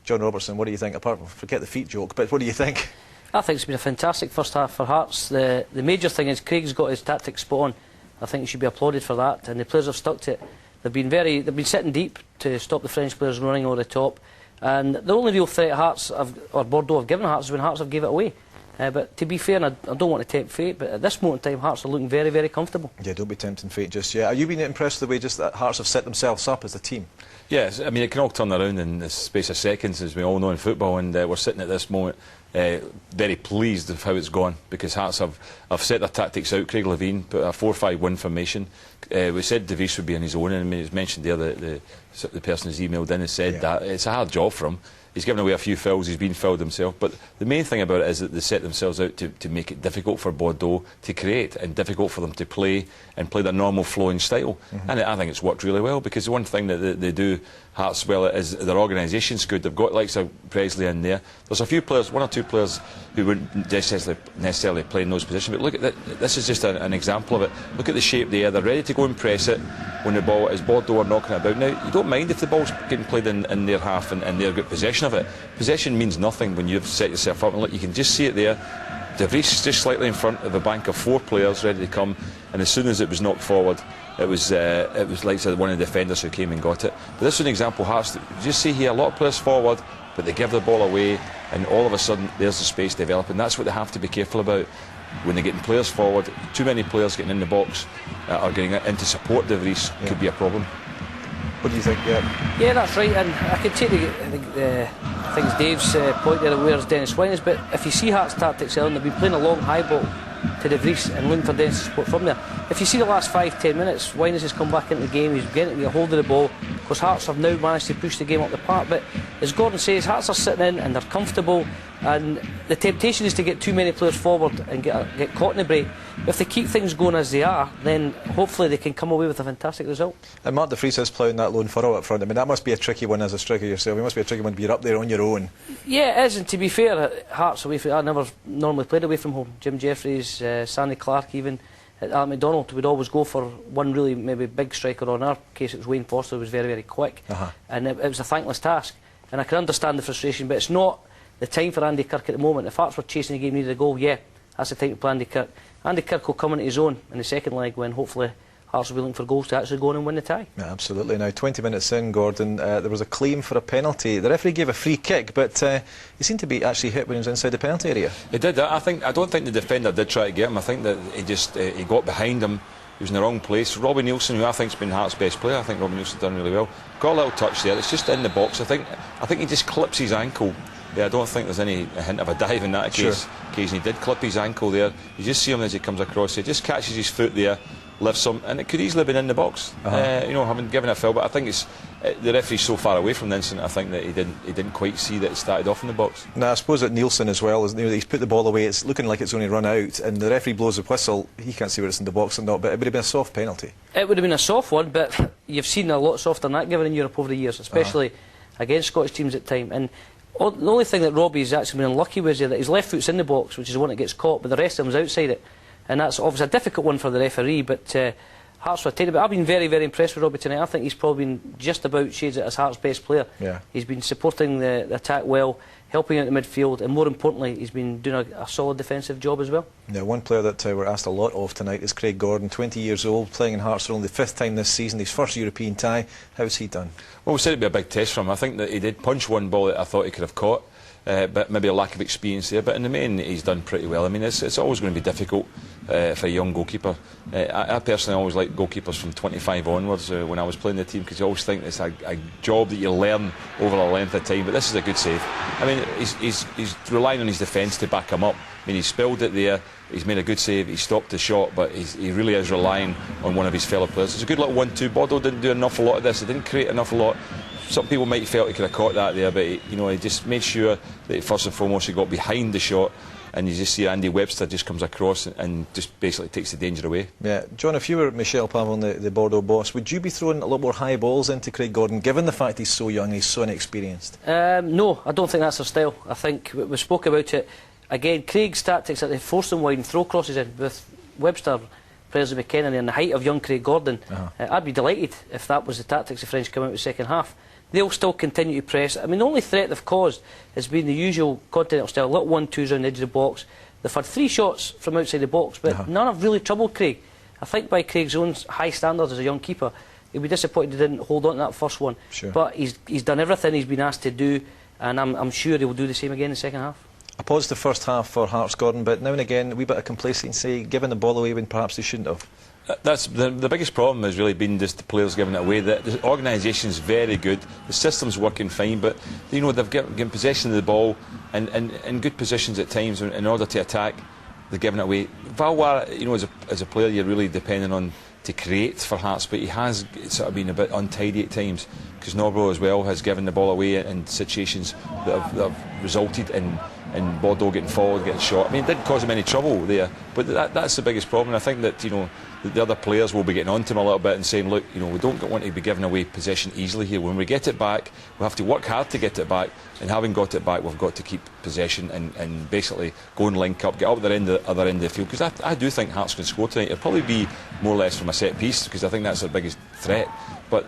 John Robertson, what do you think? Apart from, forget the feet joke, but what do you think? I think it's been a fantastic first half for Hearts. The major thing is Craig's got his tactics spot on. I think he should be applauded for that, and the players have stuck to it. They've been sitting deep to stop the French players running over the top, and the only real threat Hearts or Bordeaux have given Hearts is when Hearts have gave it away. But to be fair, and I don't want to tempt fate, but at this moment in time, Hearts are looking very, very comfortable. Yeah, don't be tempting fate just yet. Are you being impressed with the way just that Hearts have set themselves up as a team? Yes, I mean, it can all turn around in the space of seconds, as we all know in football, and we're sitting at this moment very pleased with how it's gone, because Hearts have set their tactics out. Craig Levein put a 4-5-1 formation. We said de Vries would be on his own, and I mean, it's mentioned there that the person who's emailed in has said that it's a hard job for him. He's given away a few fouls, he's been fouled himself, but the main thing about it is that they set themselves out to make it difficult for Bordeaux to create and difficult for them to play their normal flowing style. And I think it's worked really well, because the one thing that they do, Hearts, well, is their organisation's good. They've got likes of Presley in there. There's a few players, one or two players who wouldn't necessarily play in those positions, but look at that, this is just an example of it. Look at the shape there, they're ready to go and press it when the ball is Bordeaux are knocking it about. Now, you don't mind if the ball's getting played in their half and they've got possession of it. Possession means nothing when you've set yourself up, and look, you can just see it there. De Vries just slightly in front of a bank of 4 players ready to come, and as soon as it was knocked forward, it was like one of the defenders who came and got it. But this is an example, Hearts, you just see here, a lot of players forward, but they give the ball away, and all of a sudden there's the space developing. That's what they have to be careful about when they're getting players forward. Too many players getting in the box or getting in to support de Vries could be a problem. What do you think? Yeah, that's right, and I could take I think it's Dave's point there, where's Dennis Wyness, but if you see Hearts' tactics earlier, they've been playing a long high ball to de Vries and looking for Dennis' support from there. If you see the last 5-10 minutes, Wyness has come back into the game, he's beginning to get hold of the ball, because Hearts have now managed to push the game up the park, but as Gordon says, Hearts are sitting in and they're comfortable, and the temptation is to get too many players forward and get caught in the break. If they keep things going as they are, then hopefully they can come away with a fantastic result. And Mark de Vries is ploughing that lone furrow up front. I mean, that must be a tricky one as a striker yourself. It must be a tricky one to be up there on your own. Yeah, it is, and to be fair, Hearts away from, I never normally played away from home. Jim Jeffries, Sandy Clark even, Alec MacDonald would always go for one really maybe big striker. On our case it was Wayne Foster, who was very, very quick, and it was a thankless task, and I can understand the frustration, but it's not the time for Andy Kirk at the moment. If Hearts were chasing the game, needed a goal, yeah, that's the time to play Andy Kirk. Andy Kirk will come into his own in the second leg when hopefully Hearts will be looking for goals to actually go on and win the tie. Yeah, absolutely. Now 20 minutes in, Gordon, there was a claim for a penalty. The referee gave a free kick, but he seemed to be actually hit when he was inside the penalty area. He did. I don't think the defender did try to get him. I think that he got behind him. He was in the wrong place. Robbie Nielsen, who I think's been Hearts' best player, I think Robbie Nielsen's done really well. Got a little touch there. It's just in the box. I think he just clips his ankle. Yeah, I don't think there's any hint of a dive in that occasion. He did clip his ankle there. You just see him as he comes across. He just catches his foot there, lifts him, and it could easily have been in the box. You know, having given a foul, but I think it's the referee's so far away from the incident. I think that he didn't quite see that it started off in the box. Now I suppose that Nielsen as well, he's put the ball away. It's looking like it's only run out, and the referee blows the whistle. He can't see whether it's in the box or not, but it would have been a soft penalty. It would have been a soft one, but you've seen a lot softer than that given in Europe over the years, especially against Scottish teams at time. And the only thing that Robbie's actually been unlucky with is that his left foot's in the box, which is the one that gets caught, but the rest of him's outside it. And that's obviously a difficult one for the referee, but Hearts were taken. But I've been very, very impressed with Robbie tonight. I think he's probably been just about shades as Hearts' best player. Yeah. He's been supporting the attack well. helping out the midfield, and more importantly, he's been doing a solid defensive job as well. Now, one player that we're asked a lot of tonight is Craig Gordon, 20 years old, playing in Hearts for only the 5th time this season, his first European tie. How's he done? Well, we said it'd be a big test for him. I think that he did punch one ball that I thought he could have caught, but maybe a lack of experience there. But in the main, he's done pretty well. I mean, it's always going to be difficult for a young goalkeeper. I personally always like goalkeepers from 25 onwards when I was playing the team, because you always think it's a job that you learn over a length of time. But this is a good save. I mean, he's relying on his defence to back him up. I mean, he spilled it there. He's made a good save. He stopped the shot, but he really is relying on one of his fellow players. It's a good little 1-2. Bordeaux didn't do an awful lot of this. He didn't create an awful lot. Some people might have felt he could have caught that there, but he just made sure that first and foremost he got behind the shot, and you just see Andy Webster just comes across and just basically takes the danger away. Yeah, John, if you were Michel Pavon, the Bordeaux boss, would you be throwing a lot more high balls into Craig Gordon, given the fact he's so young, he's so inexperienced? No, I don't think that's their style. I think we spoke about it. Again, Craig's tactics that they force them wide and throw crosses in with Webster, Presley McKenna and the height of young Craig Gordon. I'd be delighted if that was the tactics the French come out with the second half. They'll still continue to press. I mean, the only threat they've caused has been the usual continental style, little 1-2s around the edge of the box. They've had 3 shots from outside the box, but none have really troubled Craig. I think by Craig's own high standards as a young keeper, he'll be disappointed he didn't hold on to that first one. Sure. But he's done everything he's been asked to do, and I'm sure he will do the same again in the second half. A positive first half for Hearts, Gordon, but now and again a wee bit of complacency, giving the ball away when perhaps they shouldn't have. That's the biggest problem has really been just the players giving it away. The organisation's very good, the system's working fine, but they've given possession of the ball and in good positions at times in order to attack. They're giving it away. Valois, as a player, you're really depending on to create for Hearts, but he has sort of been a bit untidy at times, because Norbro as well has given the ball away in situations that have resulted in Bordeaux getting forward, getting shot. I mean, it didn't cause him any trouble there, but that's the biggest problem. I think that the other players will be getting on to him a little bit and saying, look, we don't want to be giving away possession easily here. When we get it back, we have to work hard to get it back, and having got it back, we've got to keep possession and basically go and link up, get up the other end of the field, because I do think Hearts can score tonight. It'll probably be more or less from a set piece, because I think that's their biggest threat. But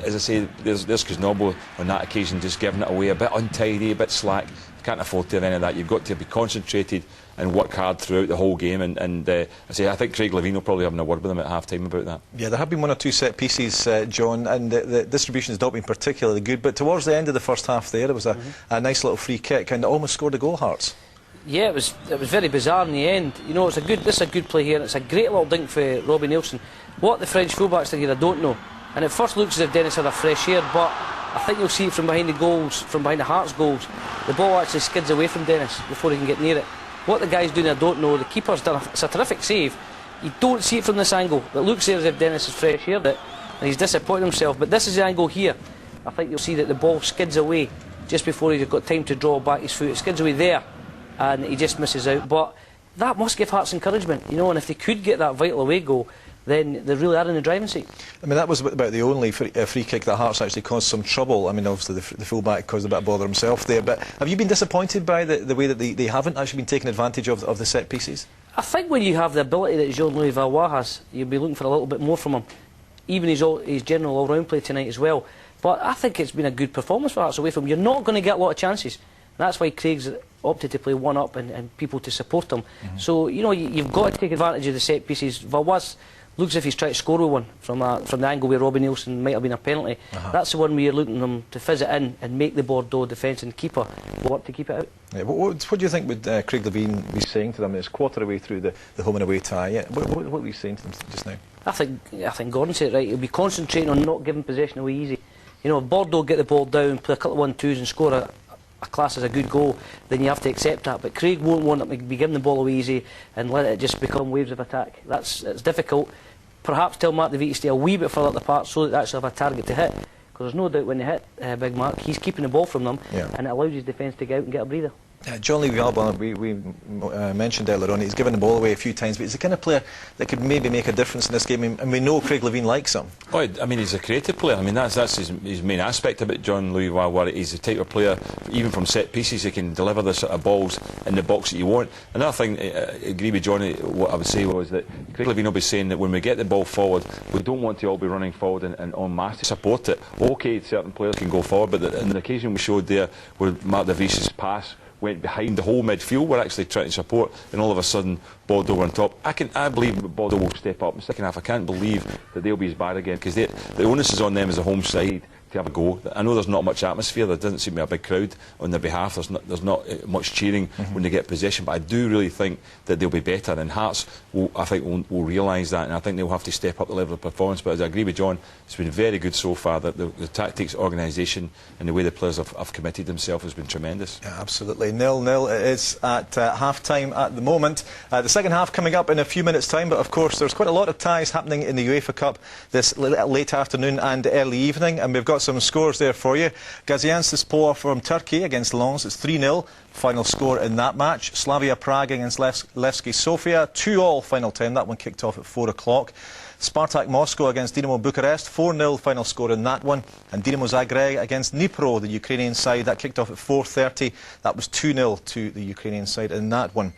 as I say, there's Kaznobo on that occasion just giving it away, a bit untidy, a bit slack. You can't afford to have any of that. You've got to be concentrated and work hard throughout the whole game. And I think Craig Levine will probably have a word with them at half-time about that. Yeah, there have been 1 or 2 set pieces, John, and the distribution has not been particularly good. But towards the end of the first half there was a nice little free kick, and it almost scored a goal, Hearts. Yeah, it was very bizarre in the end. This is a good play here, and it's a great little dink for Robbie Nielsen. What the French fullbacks did here, I don't know. And it first looks as if Dennis had a fresh air, but I think you'll see it from behind the goals, from behind the Hearts goals. The ball actually skids away from Dennis before he can get near it. What the guy's doing, I don't know. The keeper's done it's a terrific save. You don't see it from this angle. It looks there as if Dennis has fresh aired it, and he's disappointed himself. But this is the angle here. I think you'll see that the ball skids away just before he's got time to draw back his foot. It skids away there, and he just misses out. But that must give Hearts encouragement, and if they could get that vital away goal, then they really are in the driving seat. I mean, that was about the only free kick that Hearts actually caused some trouble. I mean, obviously the full-back caused a bit of bother himself there, but have you been disappointed by the way that they haven't actually been taking advantage of the set pieces? I think when you have the ability that Jean-Louis Valois has, you'll be looking for a little bit more from him. Even his general all-round play tonight as well. But I think it's been a good performance for Hearts away from him. You're not going to get a lot of chances. That's why Craig's opted to play one up and people to support him. So, you've got to take advantage of the set pieces. Valois looks as if he's trying to score with one from the angle where Robbie Nielsen might have been a penalty. That's the one where you're looking at them to fizz it in and make the Bordeaux defence and keeper work to keep it out. Yeah, what do you think would Craig Levine be saying to them? It's quarter away through the home and away tie. Yeah, what are you saying to them just now? I think Gordon said it right. He'll be concentrating on not giving possession away easy. If Bordeaux get the ball down, play a couple of 1-2s and score a class as a good goal, then you have to accept that. But Craig won't want to be giving the ball away easy and let it just become waves of attack. It's difficult. Perhaps tell Mark DeViet to stay a wee bit further apart so that they actually have a target to hit. Because there's no doubt when they hit Big Mark, he's keeping the ball from them, and it allows his defence to get out and get a breather. John Lee Valbon, we mentioned earlier on, he's given the ball away a few times, but he's the kind of player that could maybe make a difference in this game, and we know Craig Levein likes him. Oh, I mean, he's a creative player. I mean, that's his main aspect about John Lee Valbon. He's the type of player, even from set pieces, he can deliver the sort of balls in the box that you want. Another thing, I agree with Johnny, what I would say was that Craig Levein will be saying that when we get the ball forward, we don't want to all be running forward and en masse to support it. OK, certain players can go forward, but on the occasion we showed there where Mark de Vries's pass went behind the whole midfield, we're actually trying to support, and all of a sudden Bordeaux were on top. I believe Bordeaux will step up in the second half. I can't believe that they'll be as bad again, because the onus is on them as a home side to have a go. I know there's not much atmosphere, there doesn't seem to be a big crowd on their behalf, there's not much cheering when they get possession, but I do really think that they'll be better, and Hearts will realise that, and I think they'll have to step up the level of performance. But as I agree with John, it's been very good so far. The tactics, organisation and the way the players have committed themselves has been tremendous. Yeah, absolutely. 0-0 it is at half-time at the moment. The second half coming up in a few minutes' time, but of course there's quite a lot of ties happening in the UEFA Cup this late afternoon and early evening, and we've got some scores there for you. Gaziantepspor from Turkey against Lens, it's 3-0. Final score in that match. Slavia Prague against Levski Sofia, 2-2 final time. That one kicked off at 4 o'clock. Spartak Moscow against Dinamo Bucharest, 4-0 final score in that one. And Dinamo Zagreb against Dnipro, the Ukrainian side, that kicked off at 4:30. That was 2-0 to the Ukrainian side in that one.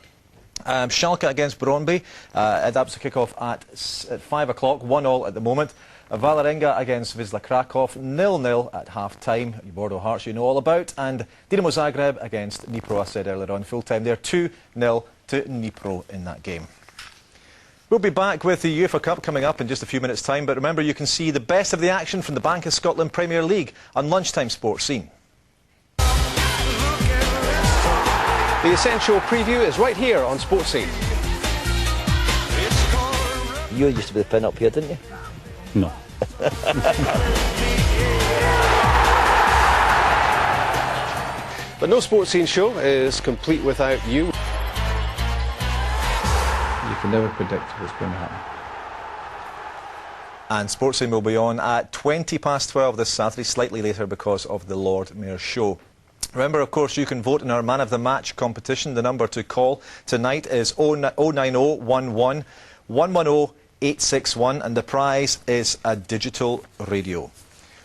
Schalke against Brøndby, that was a kick-off at 5 o'clock, 1-1 at the moment. Vålerenga against Wisla Krakow, 0-0 at half-time. Bordeaux Hearts you know all about. And Dinamo Zagreb against Dnipro, I said earlier on, full-time there, 2-0 to Dnipro in that game. We'll be back with the UEFA Cup coming up in just a few minutes' time, but remember you can see the best of the action from the Bank of Scotland Premier League on Lunchtime Sports Scene. The essential preview is right here on Sports Scene. You used to be the pin up here, didn't you? No. But no Sports Scene show is complete without you. You can never predict what's going to happen. And Sports Scene will be on at 12:20 this Saturday, slightly later because of the Lord Mayor's show. Remember, of course, you can vote in our Man of the Match competition. The number to call tonight is 09011 110 861, and the prize is a digital radio.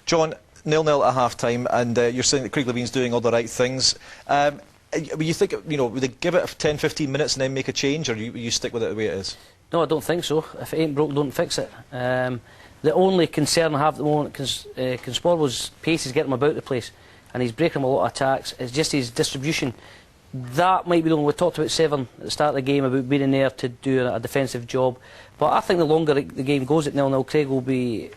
John, 0-0 at half-time, and you're saying that Craig Levein's doing all the right things. You think, would they give it 10-15 minutes and then make a change, or you stick with it the way it is? No, I don't think so. If it ain't broke, don't fix it. The only concern I have at the moment, because Consporbo's pace is getting him about the place, and he's breaking him a lot of attacks. It's just his distribution. That might be the one. We talked about Severn at the start of the game about being in there to do a defensive job. But I think the longer the game goes at 0-0, Craig will be...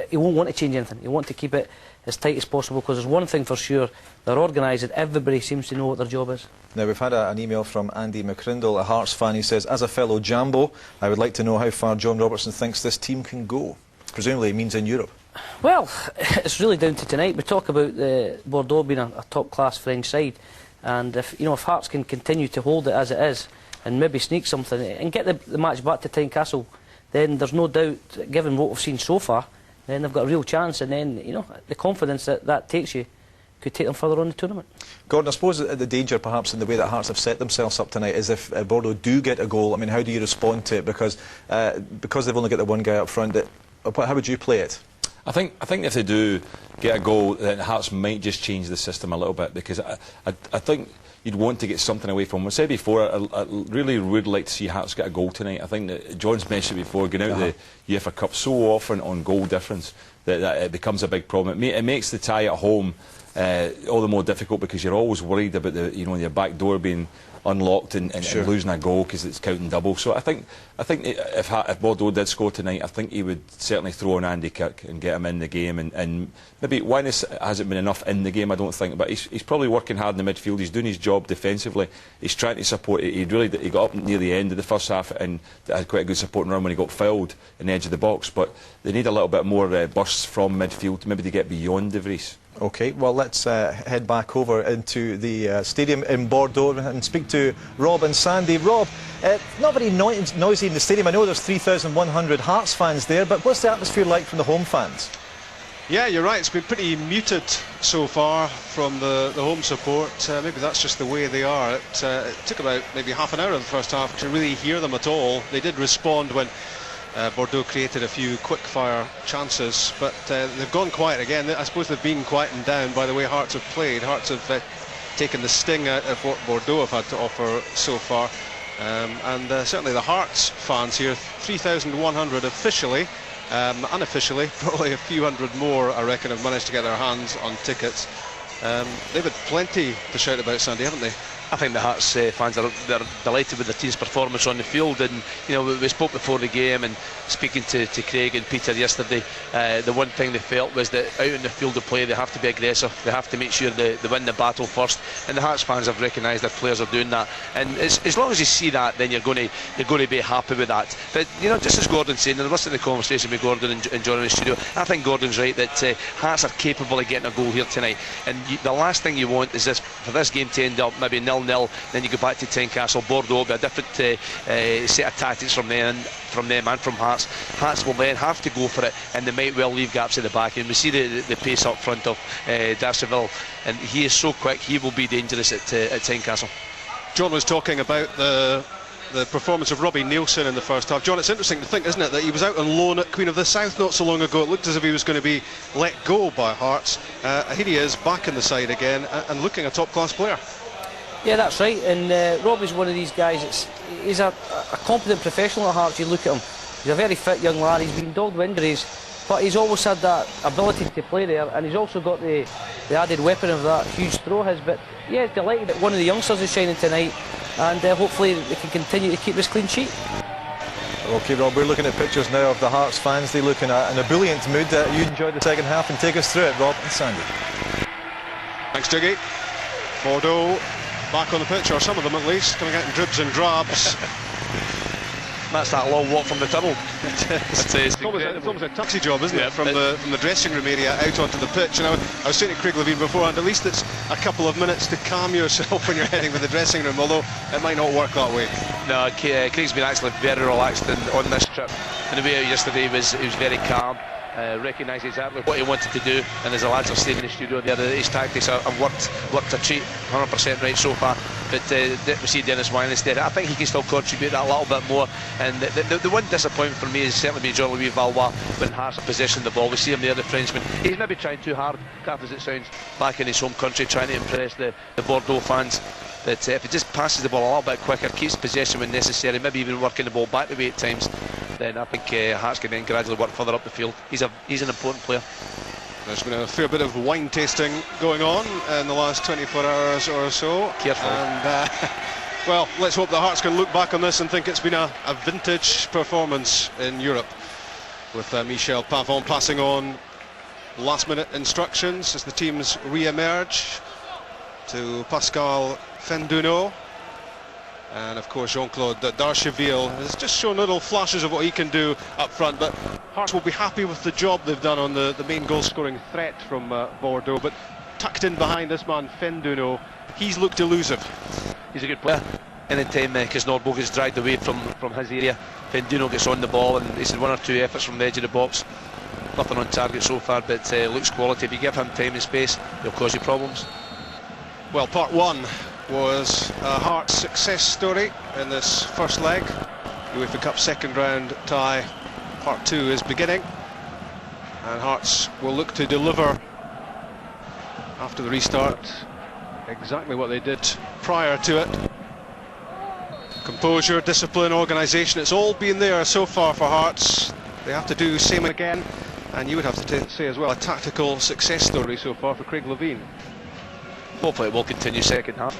He won't want to change anything. He'll want to keep it as tight as possible, because there's one thing for sure, they're organised and everybody seems to know what their job is. Now, we've had an email from Andy McCrindle, a Hearts fan. He says, as a fellow Jambo, I would like to know how far John Robertson thinks this team can go. Presumably it means in Europe. Well, it's really down to tonight. We talk about Bordeaux being a top-class French side, and if Hearts can continue to hold it as it is and maybe sneak something and get the match back to Tynecastle, then there's no doubt, given what we've seen so far, then they've got a real chance, and then the confidence that takes you could take them further on the tournament. Gordon, I suppose the danger perhaps in the way that Hearts have set themselves up tonight is if Bordeaux do get a goal, I mean, how do you respond to it? Because they've only got the one guy up front, how would you play it? I think if they do get a goal, then Hearts might just change the system a little bit, because I think you'd want to get something away from them. I said before, I really would like to see Hearts get a goal tonight. I think that John's mentioned before, going out the UEFA Cup so often on goal difference that it becomes a big problem. It makes the tie at home all the more difficult, because you're always worried about your back door being unlocked and losing a goal because it's counting double. So I think if Bordeaux did score tonight, I think he would certainly throw on Andy Kirk and get him in the game, and maybe Winnes hasn't been enough in the game, I don't think, but he's probably working hard in the midfield. He's doing his job defensively. He's trying to support it. He got up near the end of the first half and had quite a good supporting run when he got fouled in the edge of the box, but they need a little bit more bursts from midfield, maybe to get beyond De Vries. OK, well, let's head back over into the stadium in Bordeaux and speak to Rob and Sandy. Rob, not very noisy in the stadium. I know there's 3,100 Hearts fans there, but what's the atmosphere like from the home fans? Yeah, you're right. It's been pretty muted so far from the home support. Maybe that's just the way they are. It took about maybe half an hour of the first half to really hear them at all. They did respond when Bordeaux created a few quick-fire chances, but they've gone quiet again. I suppose they've been quietened down by the way Hearts have played. Hearts have taken the sting out of what Bordeaux have had to offer so far. And certainly the Hearts fans here, 3,100 officially. Unofficially, probably a few hundred more, I reckon, have managed to get their hands on tickets. They've had plenty to shout about Sunday, haven't they? I think the Hearts fans they're delighted with the team's performance on the field, and you know, we spoke before the game, and speaking to Craig and Peter yesterday, the one thing they felt was that out in the field of play they have to be aggressive, they have to make sure they win the battle first, and the Hearts fans have recognised their players are doing that, and as long as you see that, then you're going to be happy with that. But you know, just as Gordon's saying, and I listened to the conversation with Gordon and John in the studio, I think Gordon's right that Hearts are capable of getting a goal here tonight, and the last thing you want is for this game to end up maybe 0-0, then you go back to Tynecastle. Bordeaux will be a different set of tactics from them and from Hearts. Hearts will then have to go for it, and they might well leave gaps at the back, and we see the pace up front of D'Archeville, and he is so quick, he will be dangerous at Tynecastle. John was talking about the performance of Robbie Neilson in the first half. John, it's interesting to think, isn't it, that he was out on loan at Queen of the South not so long ago. It looked as if he was going to be let go by Hearts. Here he is, back in the side again, and looking a top-class player. Yeah, that's right, and Robbie's one of these guys, he's a competent professional at Hearts. You look at him, he's a very fit young lad, he's been dogged with injuries, but he's always had that ability to play there, and he's also got the added weapon of that huge throw his. But yeah, delighted that one of the youngsters is shining tonight, and hopefully they can continue to keep this clean sheet. OK, Rob, we're looking at pictures now of the Hearts fans. They look in an ebullient mood. You enjoyed the second half, and take us through it, Rob and Sandy. Thanks, Dougie. Bordeaux back on the pitch, or some of them at least, coming out in dribs and drabs. That's that long walk from the tunnel. It's almost a taxi job, isn't it? From the dressing room area out onto the pitch. And I was saying to Craig Levine beforehand, at least it's a couple of minutes to calm yourself when you're heading for the dressing room, although it might not work that way. No, Craig's been actually very relaxed on this trip. And the way out yesterday he was very calm. Recognised exactly what he wanted to do, and as the lads are saying in the studio there, his tactics have worked a treat, 100% right so far. But we see Dennis Wine instead. I think he can still contribute that a little bit more, and the one disappointment for me is certainly been Jean-Louis Valois when Hearts have possession of the ball. We see him there, the Frenchman. He's maybe trying too hard, tough as it sounds, back in his home country, trying to impress the Bordeaux fans. But if he just passes the ball a little bit quicker, keeps possession when necessary, maybe even working the ball back the way at times, then I think Hearts can then gradually work further up the field. He's an important player. There's been a fair bit of wine tasting going on in the last 24 hours or so. Careful. And, well, let's hope the Hearts can look back on this and think it's been a vintage performance in Europe, with Michel Pavon passing on last-minute instructions as the teams re-emerge to Pascal Fenduno. And of course Jean-Claude D'Archeville has just shown little flashes of what he can do up front, but Hearts will be happy with the job they've done on the main goal-scoring threat from Bordeaux. But tucked in behind this man Fenduno, he's looked elusive. He's a good player. Anytime Kisnorbo gets dragged away from his area, Fenduno gets on the ball, and he's had one or two efforts from the edge of the box. Nothing on target so far, but looks quality. If you give him time and space, he'll cause you problems. Well, part one was a Hearts success story in this first leg. UEFA Cup second round tie. Part two is beginning, and Hearts will look to deliver after the restart exactly what they did prior to it. Composure, discipline, organisation, it's all been there so far for Hearts. They have to do same again, and you would have to say as well, a tactical success story so far for Craig Levine. Hopefully it will continue second half.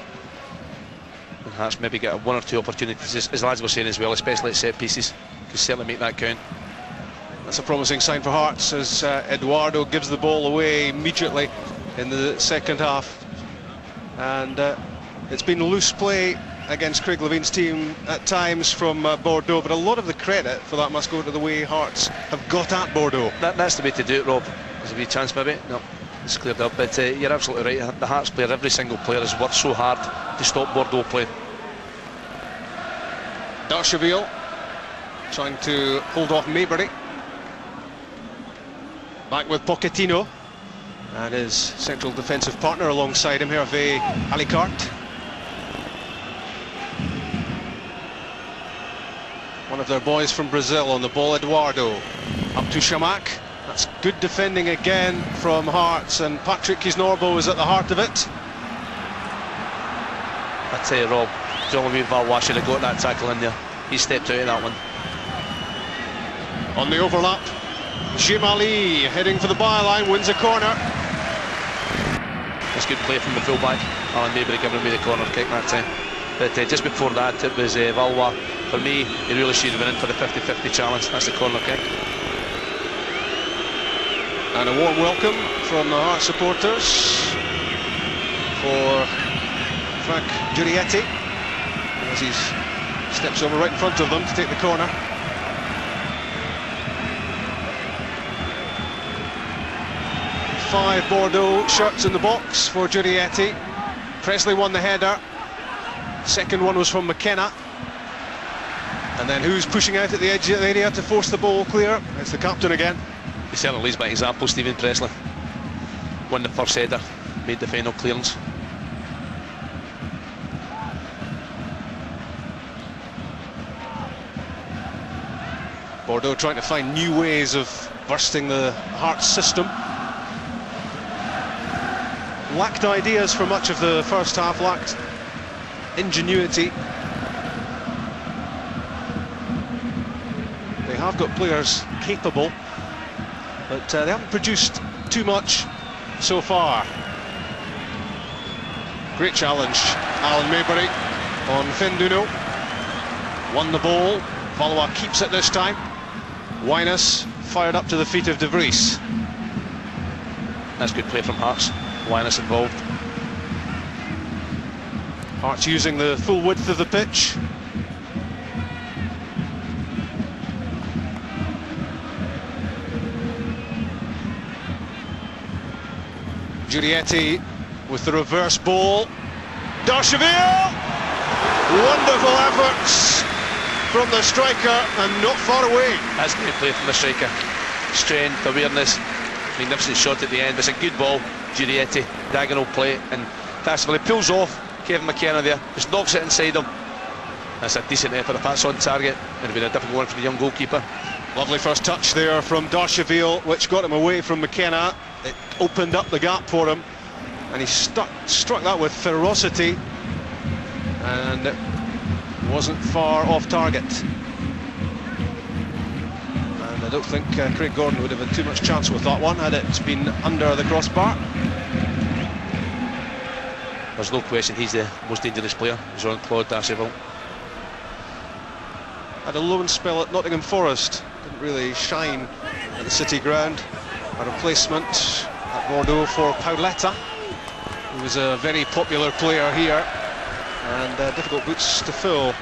And Hearts maybe get one or two opportunities, as lads were saying as well, especially at set pieces. Can certainly make that count. That's a promising sign for Hearts as Eduardo gives the ball away immediately in the second half. And it's been loose play against Craig Levine's team at times from Bordeaux, but a lot of the credit for that must go to the way Hearts have got at Bordeaux. That's the way to do it, Rob. There's a wee chance maybe? No, it's cleared up, but you're absolutely right. The Hearts player, every single player has worked so hard to stop Bordeaux play. D'Archeville trying to hold off Maybury. Back with Pochettino and his central defensive partner alongside him, Hervé Alicart. One of their boys from Brazil on the ball, Eduardo. Up to Chamakh. That's good defending again from Hearts, and Patrick Kisnorbo is at the heart of it. I tell you, Rob, Jean-Louis Valois should have got that tackle in there. He stepped out of that one. On the overlap, Jim Ali heading for the byline, wins a corner. That's good play from the fullback. Alan Maybury giving away the corner kick that time. But just before that, it was Valois. For me, he really should have been in for the 50-50 challenge. That's the corner kick. And a warm welcome from the Hearts supporters for Frank Giurietti as he steps over right in front of them to take the corner. Five Bordeaux shirts in the box for Giurietti. Presley won the header. Second one was from McKenna. And then who's pushing out at the edge of the area to force the ball clear? It's the captain again. He certainly leads by example, Stephen Presley. Won the first header, made the final clearance. Bordeaux trying to find new ways of bursting the Hearts system. Lacked ideas for much of the first half, lacked ingenuity. They have got players capable, but they haven't produced too much so far. Great challenge, Alan Maybury on Fenduno. Won the ball, Valois keeps it this time. Wyness fired up to the feet of De Vries. That's good play from Hearts. Wyness involved. Hearts using the full width of the pitch. Giurietti with the reverse ball. Darcheville! Wonderful efforts from the striker and not far away. That's great play from the striker. Strength, awareness, magnificent shot at the end. It's a good ball. Giurietti, diagonal play, and Tassively pulls off Kevin McKenna there, just knocks it inside him. That's a decent effort. If that's on target, it would be a difficult one for the young goalkeeper. Lovely first touch there from Darcheville, which got him away from McKenna. It opened up the gap for him, and he struck that with ferocity, and it wasn't far off target. And I don't think Craig Gordon would have had too much chance with that one had it been under the crossbar. There's no question he's the most dangerous player, Jean-Claude Darcheville. Had a loan spell at Nottingham Forest, didn't really shine at the City ground. A replacement at Bordeaux for Pauletta, who was a very popular player here, and difficult boots to fill.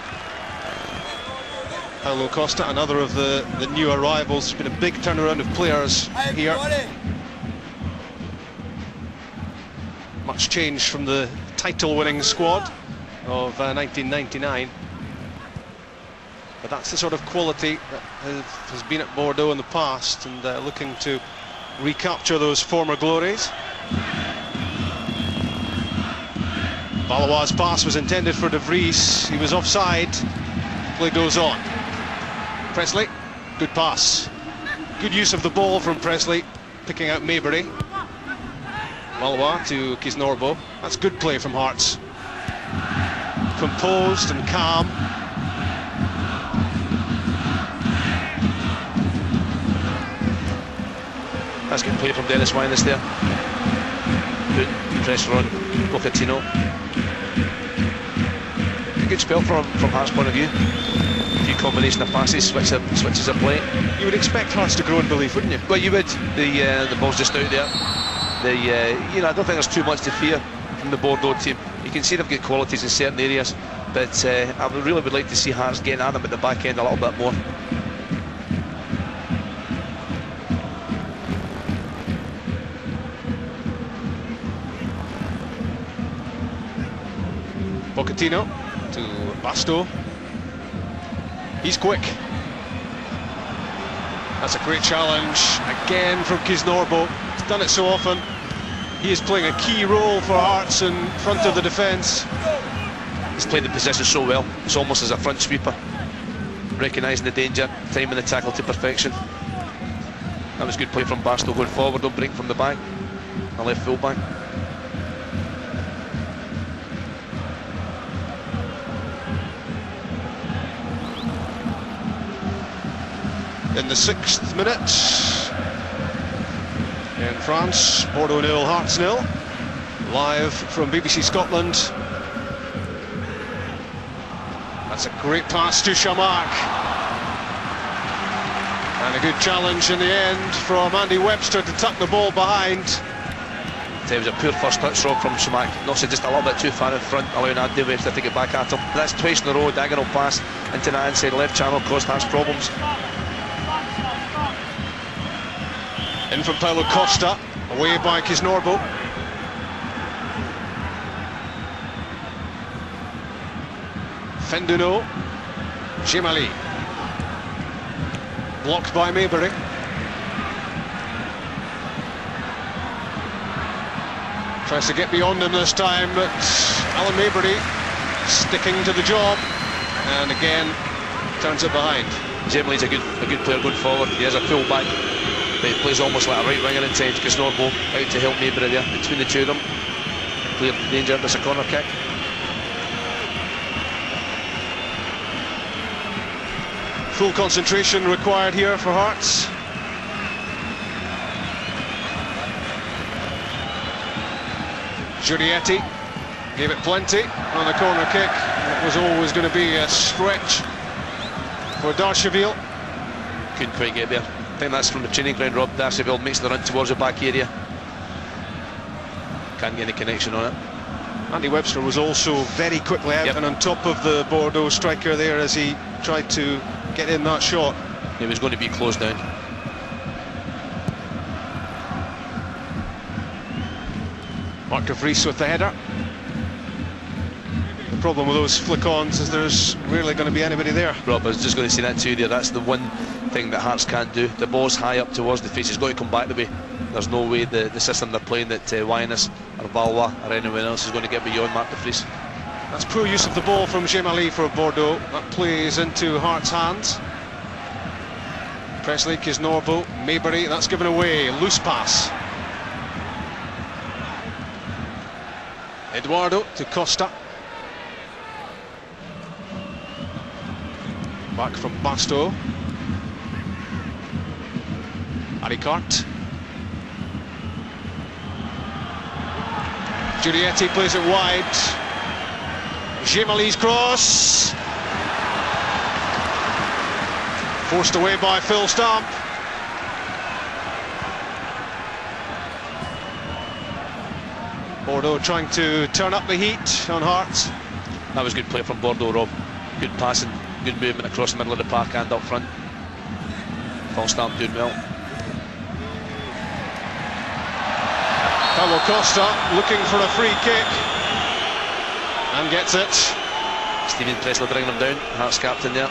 Paulo Costa, another of the new arrivals. There's been a big turnaround of players here. Much change from the title-winning squad of 1999. But that's the sort of quality that has been at Bordeaux in the past, and looking to recapture those former glories. Valois' pass was intended for De Vries. He was offside. Play goes on. Presley, good pass. Good use of the ball from Presley, picking out Maybury. Valois to Kisnorbo. That's good play from Hearts. Composed and calm. That's good play from Dennis Wyness there. Good pressure on Pochettino. A good spell from Hearts' point of view. A few combination of passes, switches of play. You would expect Hearts to grow in belief, wouldn't you? Well, you would. The ball's just out there. I don't think there's too much to fear from the Bordeaux team. You can see they've got qualities in certain areas, but I really would like to see Hearts getting at them at the back end a little bit more. Pochettino to Basto. He's quick. That's a great challenge again from Kisnorbo. He's done it so often. He is playing a key role for Hearts in front of the defence. He's played the position so well. It's almost as a front sweeper, recognising the danger, timing the tackle to perfection. That was good play from Barstow going forward, don't break from the back, the left full back. In the 6th minute, in France, Bordeaux 0, Hearts 0. Live from BBC Scotland. That's a great pass to Chamark. And a good challenge in the end from Andy Webster to tuck the ball behind. It was a poor first touch Rob from Chamark. Not so just a little bit too far in front, allowing Andy Webster to get back at him. But that's twice in a row, diagonal pass into the inside left channel, caused Hearts problems. In from Paulo Costa, away by Kisnorbo. Fenduno, Jemali. Blocked by Maybury. Tries to get beyond him this time, but Alan Maybury sticking to the job, and again turns it behind. Jemali's a good player going forward. He has a full back. But he plays almost like a right winger inside. Kisnorbo out to help Maybury there. Between the two of them, clear danger. That's a corner kick. Full concentration required here for Hearts. Giurietti gave it plenty on the corner kick. It was always going to be a stretch for Darcheville. Couldn't quite get there. I think that's from the training ground, Rob. Darcheville makes the run towards the back area. Can't get any connection on it. Andy Webster was also very quickly out and on top of the Bordeaux striker there as he tried to get in that shot. He was going to be closed down. Mark de Vries with the header. The problem with those flick-ons is there's rarely going to be anybody there. Rob, I was just going to say that to you there. That's the one thing that Hearts can't do. The ball's high up towards the face. It's got to come back the way. There's no way the system they're playing that Wyness or Valois or anyone else is going to get beyond Mark de Vries. That's poor use of the ball from Jemali for Bordeaux. That plays into Hart's hands. Presley, Kisnorbo, Maybury, that's given away. Loose pass. Eduardo to Costa. Back from Basto. Aricart. Giurietti plays it wide. Jemali's cross. Forced away by Phil Stamp. Bordeaux trying to turn up the heat on Hearts. That was good play from Bordeaux, Rob. Good passing, good movement across the middle of the park and up front. Phil Stamp doing well. Paulo Costa looking for a free kick and gets it. Stephen Presley bringing him down, Hearts captain there.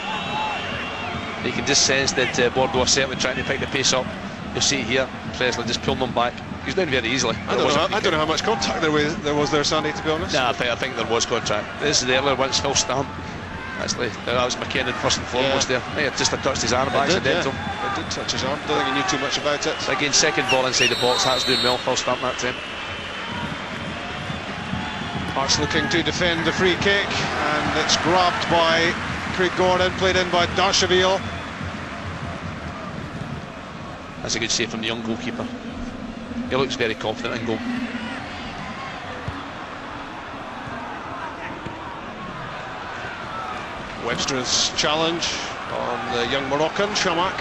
You can just sense that Bordeaux are certainly trying to pick the pace up. You'll see it here, Presley just pulling them back. He's down very easily. I don't know how much contact there was there, Sandy, to be honest. Nah, I think there was contact. This is the earlier one's Phil Stamp. Actually, that was McKinnon first and foremost there. He had just touched his arm by accidental. It did touch his arm. Don't think he knew too much about it. So again, second ball inside the box. Hearts doing well. Phil Stamp that time. Hearts looking to defend the free kick, and it's grabbed by Craig Gordon, played in by Darcheville. That's a good save from the young goalkeeper. He looks very confident in goal. Webster's challenge on the young Moroccan, Chamark.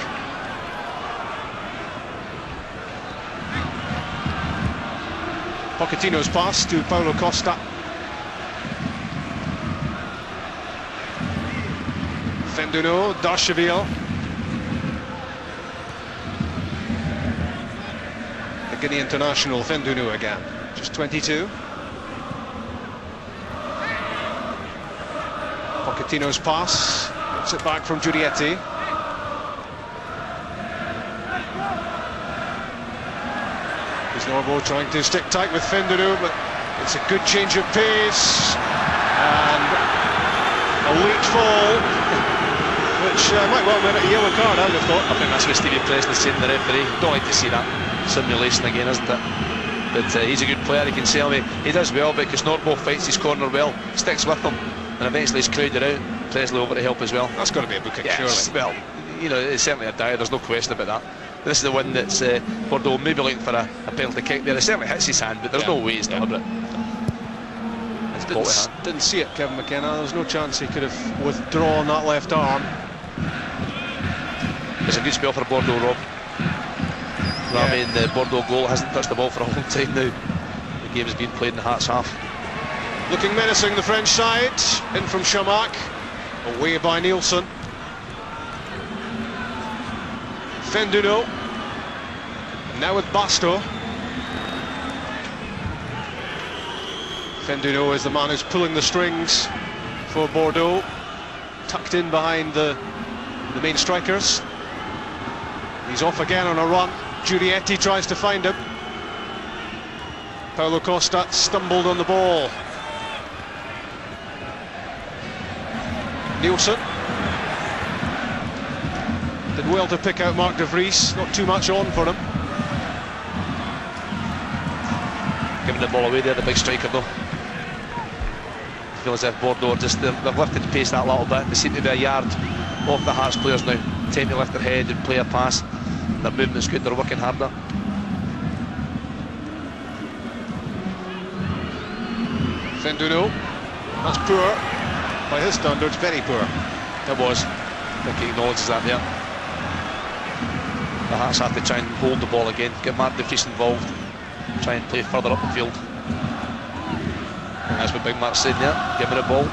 Pochettino's pass to Paulo Costa. Fenduno, Darcheville. The Guinea international, Fenduno again, just 22. Pochettino's pass, gets it back from Giurietti. Is Norbo trying to stick tight with Fenduru, but it's a good change of pace and a late fall, which might well merit a yellow card, I would have thought. I think that's what Stevie Presley said to the referee. Don't like to see that simulation again, isn't it? But he's a good player, he can sell me. He does well because Norbo fights his corner well, sticks with them, and eventually he's crowded out. Presley over to help as well. That's got to be a booking, yes, surely. Well, you know, it's certainly a dive, there's no question about that. This is the one that's Bordeaux maybe looking for a penalty kick there. It certainly hits his hand, but there's no way he's deliberate. Didn't see it, Kevin McKenna. There was no chance he could have withdrawn that left arm. It's a good spell for Bordeaux, Rob. I mean, the Bordeaux goal hasn't touched the ball for a long time now. The game has been played in the Hearts half. Looking menacing, the French side. In from Chamac. Away by Nielsen. Fenduno. Now with Basto. Fenduno is the man who's pulling the strings for Bordeaux. Tucked in behind the main strikers. He's off again on a run. Giurietti tries to find him. Paulo Costa stumbled on the ball. Nielsen did well to pick out Mark de Vries. Not too much on for him. Giving the ball away there, the big striker though. I feel as if Bordeaux just they've lifted the pace that little bit. They seem to be a yard off the Hearts players now. Tend to lift their head and play a pass. Their movement's good, they're working harder. Fenduno, that's poor. By his standards, very poor. It was. I think he acknowledges that there. The Hearts have to try and hold the ball again, get Mark de Vries involved, try and play further up the field. And that's what Big Mark's saying there, give me the ball.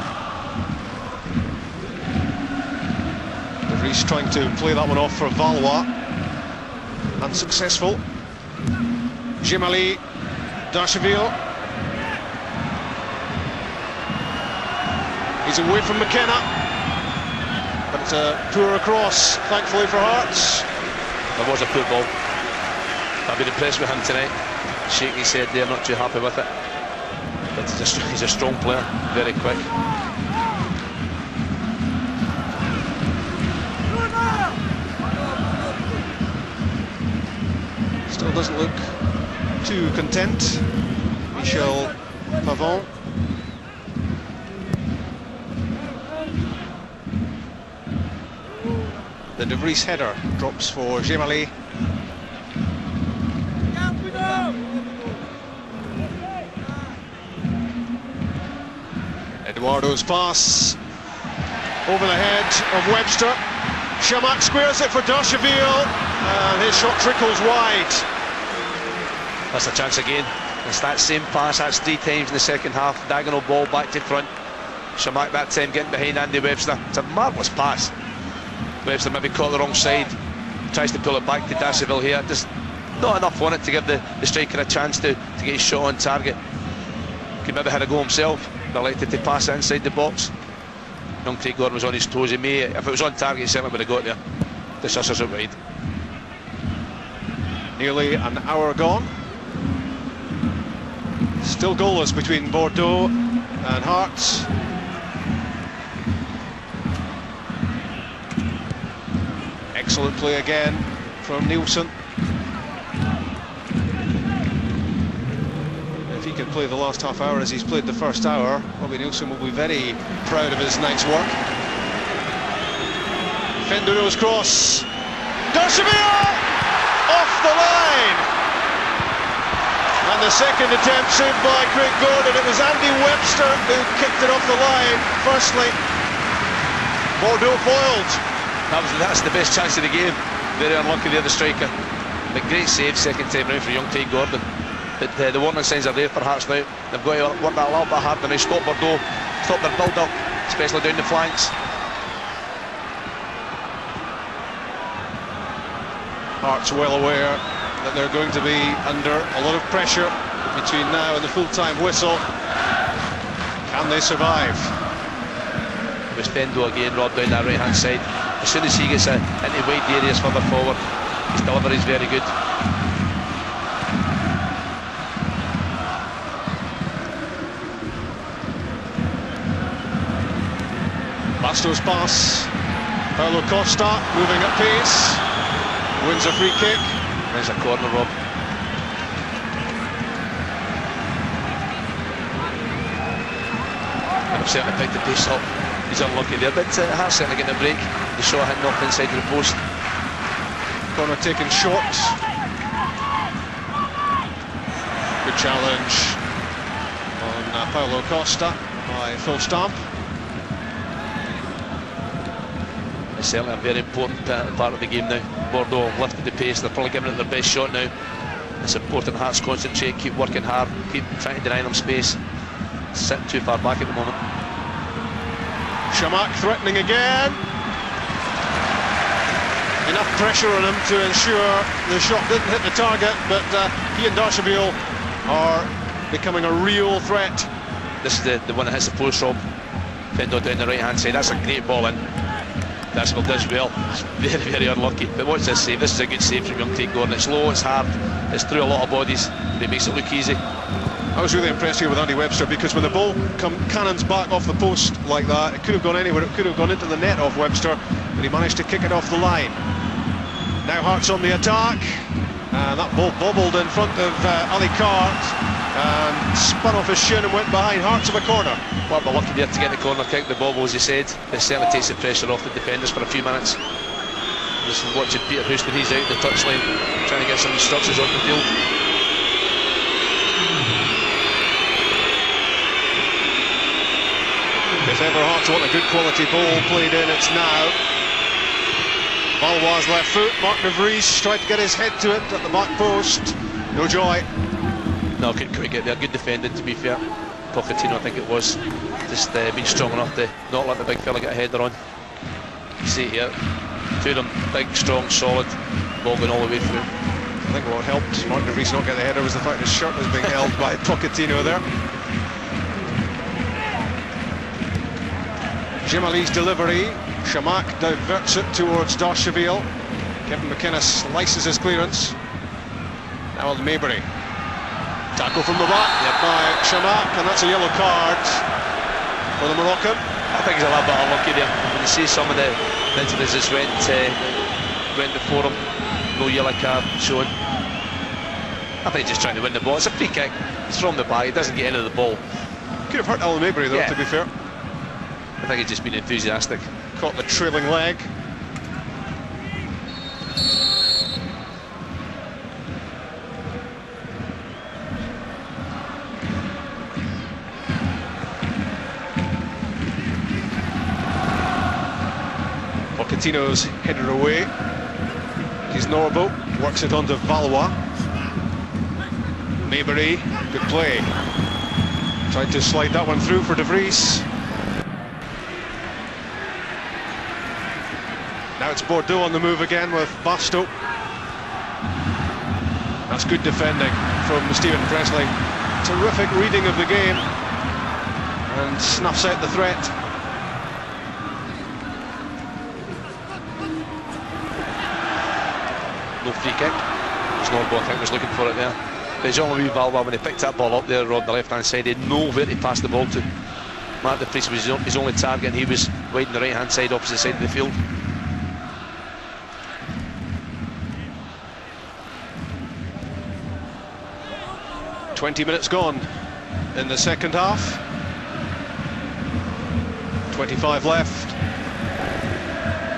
De Vries trying to play that one off for Valois. Unsuccessful. Jimali, Darcheville. He's away from McKenna. But poor across, thankfully for Hearts. There was a poor ball. I've been impressed with him tonight. Shaking his head there, not too happy with it. But he's a strong player, very quick. Still doesn't look too content. Michel Pavon. The De Vries header drops for Gemali. Eduardo's pass over the head of Webster. Chamac squares it for Darcheville, and his shot trickles wide. That's a chance again. It's that same pass, that's 3 times in the second half. Diagonal ball back to front. Chamac that time getting behind Andy Webster. It's a marvellous pass. Webster maybe caught the wrong side, tries to pull it back to Darcheville here. Just not enough on it to give the striker a chance to get his shot on target. Could maybe had a go himself, but elected to pass it inside the box. Young Craig Gordon was on his toes. He may, if it was on target, he certainly would have got there. The scissors out wide. Nearly an hour gone. Still goalless between Bordeaux and Hearts. Excellent play again from Nielsen. If he can play the last half hour as he's played the first hour, Robbie Nielsen will be very proud of his night's work. Fenduno's cross. Darcheville off the line. And the second attempt saved by Craig Gordon. It was Andy Webster who kicked it off the line. Firstly, Bordeaux foiled. That's the best chance of the game. Very unlucky there, the striker. But great save second time round for young Craig Gordon. But the warning signs are there for Hearts now. They've got to work that a little bit harder now. Stop Bordeaux, stop their build-up, especially down the flanks. Hearts well aware that they're going to be under a lot of pressure between now and the full-time whistle. Can they survive? It was Fendo again, Rob, down that right-hand side. As soon as he gets into wide areas further forward, his delivery is very good. Basto's pass. Paulo Costa moving at pace. Wins a free kick. There's a corner, Rob. I've certainly picked the pace up. He's unlucky there, but Hearts certainly getting a break. The shot hitting off the inside of the post. Corner taken short. Good challenge on Paulo Costa by Phil Stamp. It's certainly a very important part of the game now. Bordeaux have lifted the pace. They're probably giving it their best shot now. It's important Hearts concentrate, keep working hard, keep trying to deny them space. Sitting too far back at the moment. Chamakh threatening again. Enough pressure on him to ensure the shot didn't hit the target, but he and Darcheville are becoming a real threat. This is the one that hits the post, Rob. Fendo down the right hand side. That's a great ball in. Darcheville does well. It's very, very unlucky. But watch this save. This is a good save from young Tate Gordon. It's low, it's hard, it's through a lot of bodies, but it makes it look easy. I was really impressed here with Andy Webster, because when the ball cannons back off the post like that, it could have gone anywhere. It could have gone into the net off Webster, but he managed to kick it off the line. Now Hearts on the attack, and that ball bobbled in front of Ali Cart and spun off his shin and went behind. Hearts of a corner. Well, we're lucky there to get the corner kick. The bobble, as you said, it certainly takes the pressure off the defenders for a few minutes. Just watching Peter Houston, he's out in the touchline trying to get some instructions on the field. If ever Hearts want a good quality ball played in, it's now. Valois left foot. Mark de Vries tried to get his head to it at the back post. No joy. No, couldn't quite get there. Good defending, to be fair. Pochettino, I think it was, just being strong enough to not let the big fella get a header on. You see it here. Two of them, big, strong, solid, ball going all the way through. I think what helped Mark de Vries not get the header was the fact his shirt was being held by Pochettino there. Jimali's delivery. Chamakh diverts it towards Darcheville. Kevin McInnes slices his clearance. Now on Maybury. Tackle from the back by Chamakh, and that's a yellow card for the Moroccan. I think he's a little bit unlucky there. When you see some of the incidents that went before him, no yellow card shown. I think he's just trying to win the ball. It's a free kick. It's from the back. It doesn't get into the ball. Could have hurt Alan Maybury though, yeah, to be fair. I think he's just been enthusiastic. Caught the trailing leg. Pochettino's header away. He's Norbo, works it onto Valois. Maybury, good play. Tried to slide that one through for de Vries. Now it's Bordeaux on the move again with Basto. That's good defending from Stephen Presley. Terrific reading of the game, and snuffs out the threat. No free kick. There's no ball, I think, was looking for it there. But Jean-Louis Valois, when he picked that ball up there on the left hand side, he had nowhere to pass the ball to. Mark de Vries was his only target, and he was wide on the right hand side, opposite side of the field. "20 minutes gone in the second half. 25 left.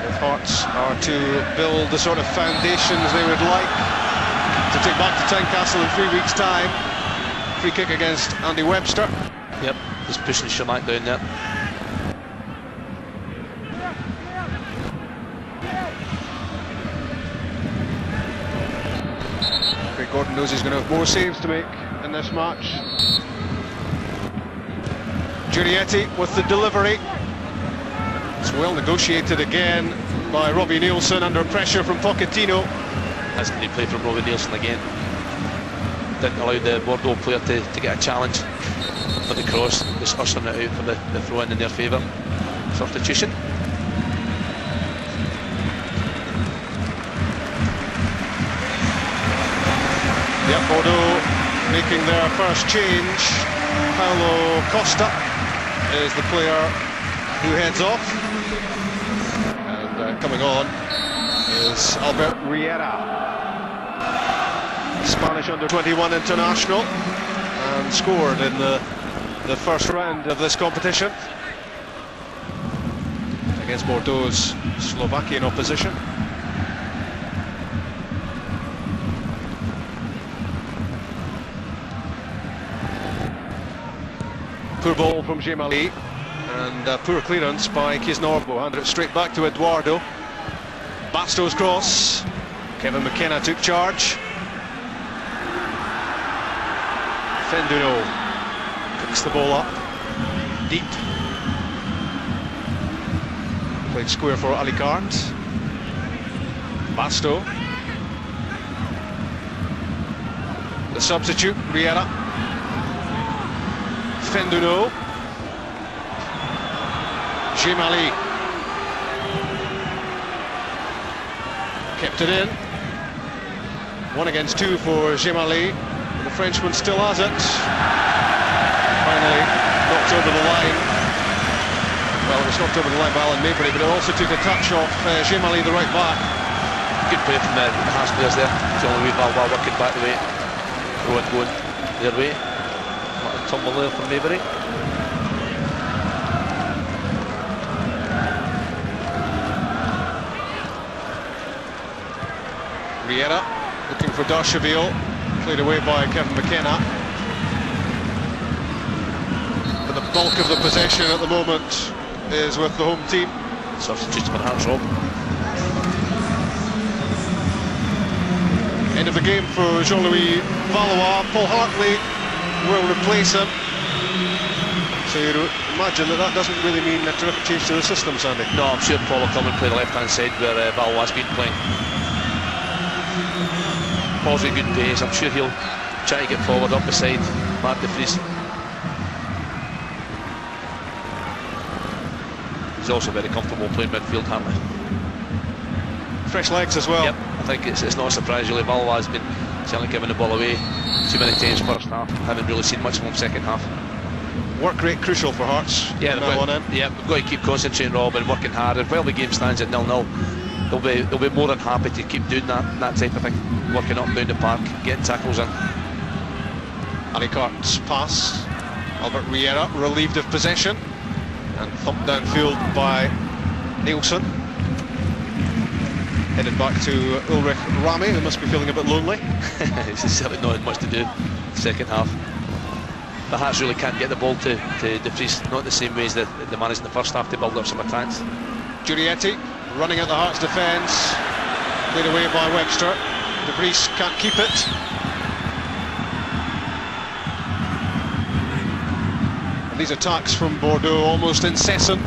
If Hearts are to build the sort of foundations they would like to take back to Tynecastle in 3 weeks' time. Free kick against Andy Webster. Yep, just pushing Chamakh down there. Craig Gordon knows he's going to have more saves to make in this match. Giurietti with the delivery. It's well negotiated again by Robbie Nielsen under pressure from Pochettino. That's a good play from Robbie Nielsen again. Didn't allow the Bordeaux player to get a challenge for the cross, just ushering it out for the throw in their favour. Substitution. Yep, Bordeaux making their first change. Paulo Costa is the player who heads off. And coming on is Albert Riera, Spanish under-21 international, and scored in the first round of this competition against Bordeaux's Slovakian opposition. Poor ball from Gemali, and poor clearance by Kisnorbo. Handed it straight back to Eduardo. Basto's cross. Kevin McKenna took charge. Fenduno picks the ball up deep. Played square for Alicart. Basto. The substitute, Riera. Fenduno. Gemali. Kept it in. 1 against 2 for Gemali. The Frenchman still has it. Finally knocked over the line. Well, it was knocked over the line by Alan Maybury, but it also took a touch off Gemali, the right back. Good play from the Hearts players there. Jean-Louis Valois working back the way. Rowan going their way. What a tumble there from Maybury. Riera looking for Darcheville. Played away by Kevin McKenna. But the bulk of the possession at the moment is with the home team. Substitutes for Hearts, Rob. End of the game for Jean-Louis Valois. Paul Hartley will replace him. So you'd imagine that doesn't really mean a terrific change to the system, Sandy. No, I'm sure Paul will come and play the left-hand side where Valois has been playing. Paul's at good pace. I'm sure he'll try to get forward up beside Mark de Vries. He's also very comfortable playing midfield, Hartley. Fresh legs as well. Yep, I think it's not a surprise really. Valois has been certainly giving the ball away too many times first half. Haven't really seen much of him second half. Work rate crucial for Hearts. Yeah, we've got to keep concentrating, Rob, and working hard. And while the game stands at 0-0, they'll be more than happy to keep doing that type of thing. Working up and down the park, getting tackles in. Alicart's pass. Albert Riera relieved of possession and thumped downfield by Nielsen. Headed back to Ulrich Rami, who must be feeling a bit lonely. He's certainly not had much to do second half. The Hearts really can't get the ball to de Vries, not the same way as they managed in the first half to build up some attacks. Giurietti running at the Hearts defence, played away by Webster. De Vries can't keep it. And these attacks from Bordeaux almost incessant.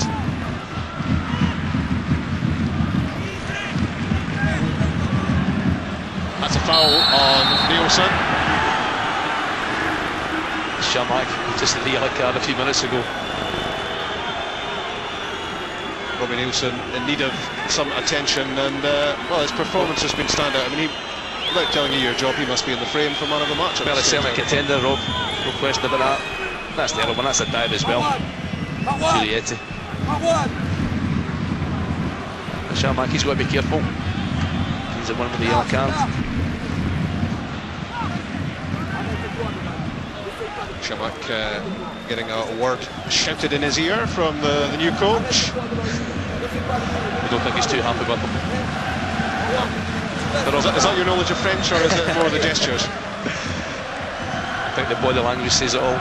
That's a foul on Nielsen. Shamak just in the yellow card a few minutes ago. Robbie Nielsen in need of some attention, and well, his performance has been standout. I mean, without telling you your job, he must be in the frame for man of the match. Well, it's certainly a contender, Rob. No question about that. That's the other one. That's a dive as well. Giurietti. Shamak, he's got to be careful. He's the one with the yellow card. Shamak getting a word shouted in his ear from the new coach. I don't think he's too happy with him. Is that your knowledge of French, or is it more the gestures? I think the body language says it all.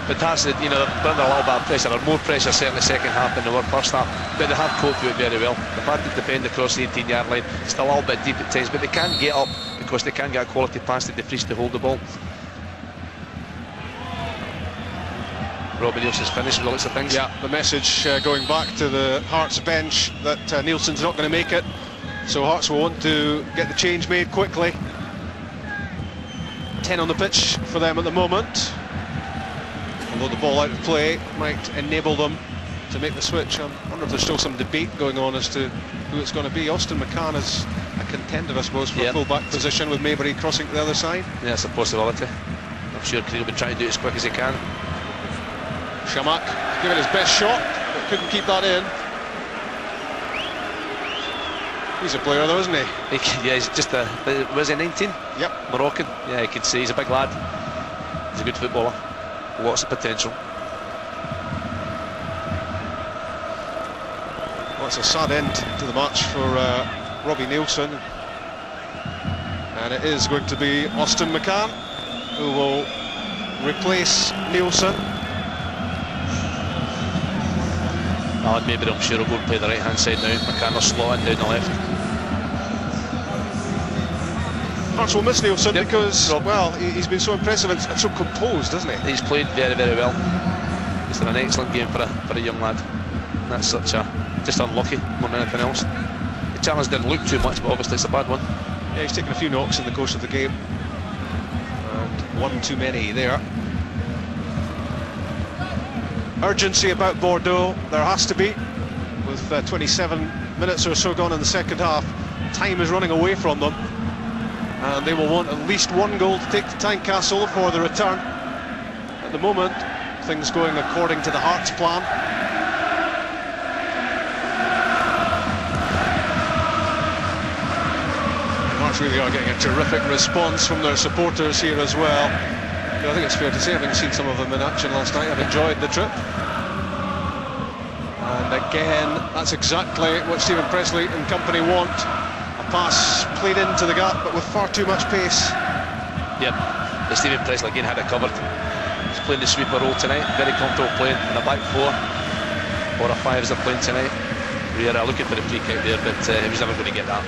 But that's it, you know, they're under a little bit of pressure, or more pressure certainly second half than they were first half. But they have coped with it very well. They've had to defend across the 18-yard line. It's a little bit deep at times, but they can get up because they can get a quality pass to de Vries to hold the ball. Robbie Nielsen's finished with the looks of things. Yeah, the message going back to the Hearts bench that Nielsen's not going to make it, so Hearts will want to get the change made quickly. 10 on the pitch for them at the moment, although the ball out of play might enable them to make the switch. I wonder if there's still some debate going on as to who it's going to be. Austin McCann is a contender, I suppose, for a full-back position with Maybury crossing to the other side. Yeah, it's a possibility. I'm sure Craig will be trying to do it as quick as he can. Shamak giving his best shot, but couldn't keep that in. He's a player though, isn't he? Yeah, he's just a... Was he 19? Yep. Moroccan. Yeah, you can see he's a big lad. He's a good footballer. Lots of potential. Well, it's a sad end to the match for Robbie Nielsen. And it is going to be Austin McCann who will replace Nielsen. Alan maybe I'm sure he'll go and play the right hand side now. McCann will slot in down the left. Hearts will miss Nielsen because, well, he's been so impressive and so composed, hasn't he? He's played very, very well. He's done an excellent game for a young lad. And that's such a... just unlucky more than anything else. The challenge didn't look too much, but obviously it's a bad one. Yeah, he's taken a few knocks in the course of the game. And one too many there. Urgency about Bordeaux, there has to be. With 27 minutes or so gone in the second half. Time is running away from them. And they will want at least one goal to take to Tynecastle for the return. At the moment, things going according to the Hearts plan. The Hearts really are getting a terrific response from their supporters here as well. I think it's fair to say, having seen some of them in action last night, I've enjoyed the trip. And again, that's exactly what Stephen Presley and company want. A pass played into the gap, but with far too much pace. Yep, but Stephen Presley again had it covered. He's playing the sweeper role tonight, very comfortable playing in a back four. 4 or 5 as they're playing tonight. Riera looking for the free kick there, but he was never going to get that.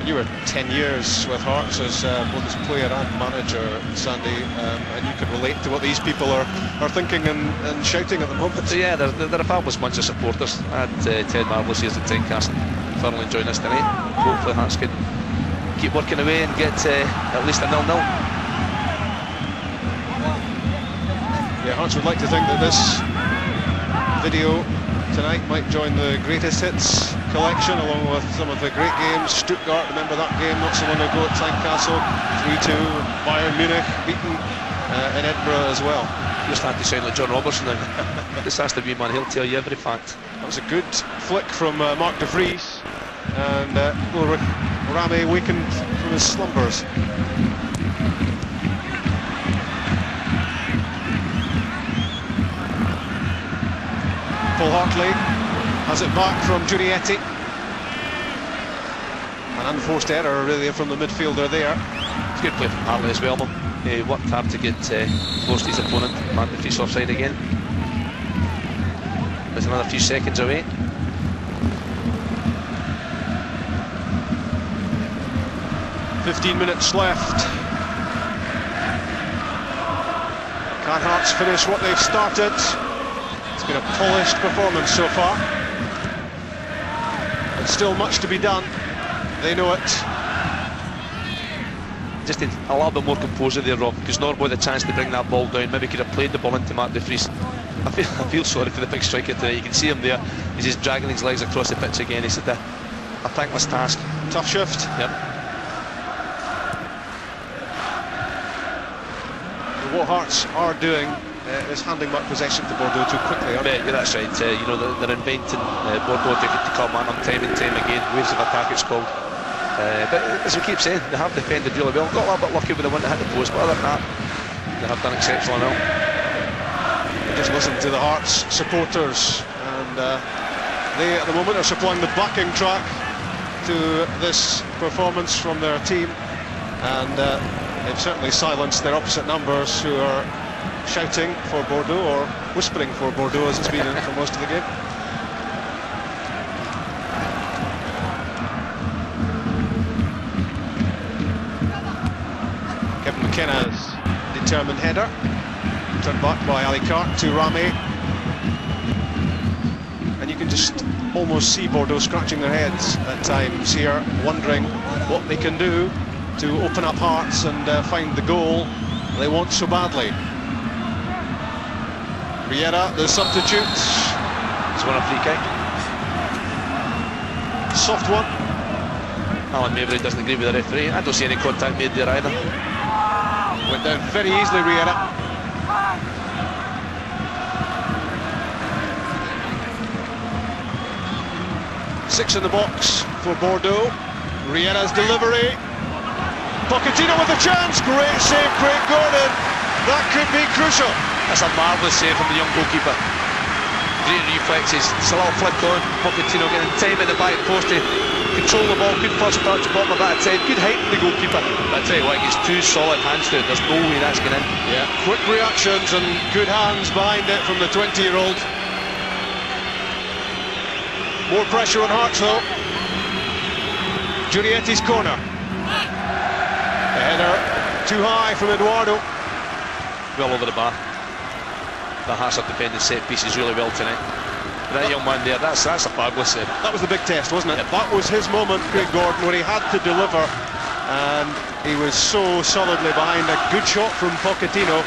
You were 10 years with Hearts as both as player and manager, Sandy, and you can relate to what these people are thinking and shouting at the moment. So yeah, they're a fabulous bunch of supporters. I had 10 marvellous years at Tynecastle. Thoroughly enjoying this tonight. Hopefully Hearts can keep working away and get at least a 0-0. Yeah, Hearts would like to think that this video tonight might join the greatest hits collection, along with some of the great games. Stuttgart, remember that game not so long ago at Tynecastle, 3-2. Bayern Munich beaten in Edinburgh as well. You're starting to sound like John Robertson now. This has to be man, he'll tell you every fact. That was a good flick from Mark de Vries, and Rame wakened from his slumbers. Paul Hartley has it back from Giunietti. An unforced error really from the midfielder there. It's good play from Hartley as well though. He worked hard to get close to his opponent. Mark the Vries offside again. There's another few seconds away. .15 left. Can Hearts finish what they've started? It's been a polished performance so far. But still much to be done. They know it. Just a little bit more composure there, Rob, because Norwood had a chance to bring that ball down. Maybe could have played the ball into Mark de Vries. I feel sorry for the big striker today. You can see him there. He's just dragging his legs across the pitch again. It's a thankless task. Tough shift. Yep. What Hearts are doing is handing back possession to Bordeaux too quickly, aren't they? Yeah, that's right. You know, they're inventing Bordeaux to come on time and time again. Waves of attack, it's called. But as we keep saying, they have defended really well. Got a little bit lucky with the one that hit the post, but other than that, they have done exceptionally well. Just listen to the Hearts supporters, and they at the moment are supplying the backing track to this performance from their team, and they've certainly silenced their opposite numbers who are shouting for Bordeaux, or whispering for Bordeaux as it's been for most of the game. Kevin McKenna's determined header, turned back by Ali Cart to Rame, and you can just almost see Bordeaux scratching their heads at times here, wondering what they can do to open up Hearts and find the goal they want so badly. Riera, the substitute. He's won a free kick. Soft one. Alan Mabry doesn't agree with the referee. I don't see any contact made there either. Went down very easily, Riera. 6 in the box for Bordeaux. Riena's delivery. Pochettino with a chance. Great save, Craig Gordon. That could be crucial. That's a marvellous save from the young goalkeeper. Great reflexes. It's a little flick on. Pochettino getting time in the back post to control the ball. Good first touch, bottom of that side. Good height from the goalkeeper. But I tell you what, he gets 2 solid hands to it. There's no way that's going in. Yeah, quick reactions and good hands behind it from the 20-year-old. More pressure on Hearts though. Giurietti's corner. The header too high from Eduardo. Well over the bar. The Hearts are defending set pieces really well tonight. That young man there, that's a fabulous save. That was the big test, wasn't it? Yep. That was his moment, Craig Gordon, where he had to deliver, and he was so solidly behind. A good shot from Pochettino.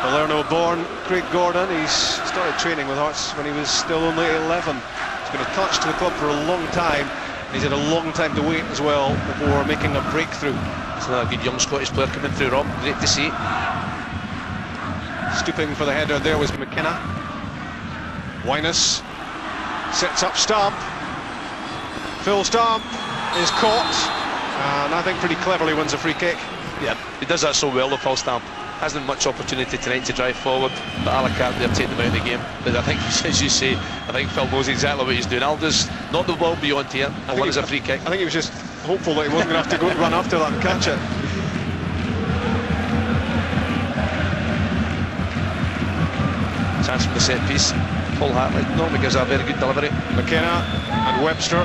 Palermo-born Craig Gordon. He's started training with Hearts when he was still only 11. He's been attached to the club for a long time. He's had a long time to wait as well before making a breakthrough. It's another good young Scottish player coming through, Rob. Great to see. Stooping for the header there was McKenna. Wyness sets up Stamp. Phil Stamp is caught, and I think pretty cleverly wins a free kick. Yeah, he does that so well, though, Phil Stamp. Hasn't much opportunity tonight to drive forward, but Alicante there taking them out of the game. But I think, as you say, I think Phil knows exactly what he's doing. Aldous, not the ball beyond here, and one is a free kick. I think he was just hopeful that he wasn't going to have to go run after that and catch it. Chance from the set piece. Paul Hartley normally gives a very good delivery. McKenna and Webster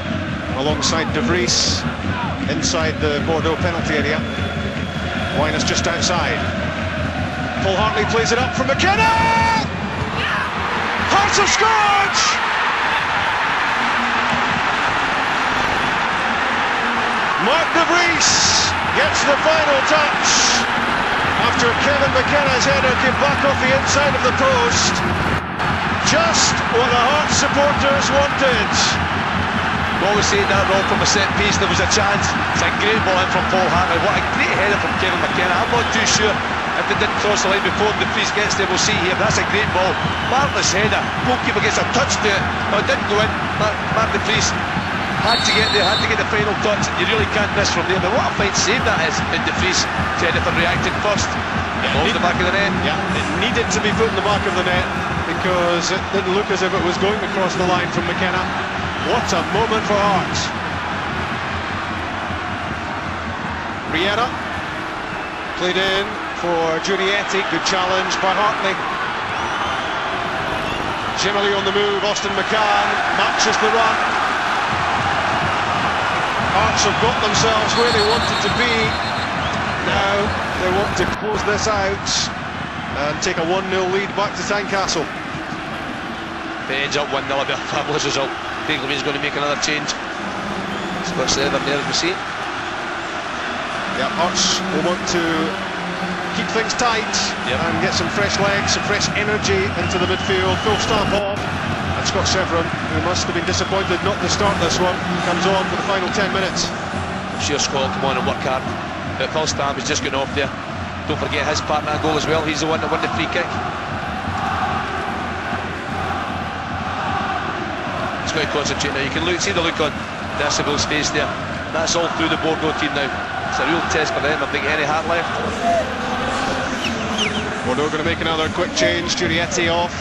alongside De Vries inside the Bordeaux penalty area. Wyness just outside. Paul Hartley plays it up for McKenna! Hearts have scored! Mark De Vries gets the final touch after Kevin McKenna's header came back off the inside of the post. Just what the Hearts supporters wanted. Always saying that, Rob, from a set piece there was a chance. It's a great ball in from Paul Hartley. What a great header from Kevin McKenna. I'm not too sure if it didn't cross the line before De Vries gets there. We'll see here, but that's a great ball. Marvellous header. Goalkeeper gets a touch to it. No, it didn't go in. Mark De Vries had to get there, had to get the final touch. You really can't miss from there. But what a fine save that is in De Vries. Jennifer reacted first. The ball's the back of the net. Yeah, it needed to be put in the back of the net because it didn't look as if it was going across the line from McKenna. What a moment for Hearts. Riera played in for Giurietti. Good challenge by Hartley. Generally on the move, Austin McCann matches the run. Hearts have got themselves where they wanted to be. Now they want to close this out and take a 1-0 lead back to Tynecastle. If it ends up 1-0, it'll be a fabulous result. Craig Levine's going to make another change. Splits the other there as we see. Yeah, Hearts will want to keep things tight and get some fresh legs, some fresh energy into the midfield. Full stamp off, and Scott Severin, who must have been disappointed not to start this one, comes on for the final 10 minutes. I'm sure Scott will come on and work hard, but Phil Stamp is just going off there. Don't forget his part in that goal as well. He's the one that won the free kick. He's got to concentrate now. You can see the look on Dercibel's face there. That's all through the Bordeaux team now. It's a real test for them. I think any heart left. Bordeaux going to make another quick change. Giurietti off.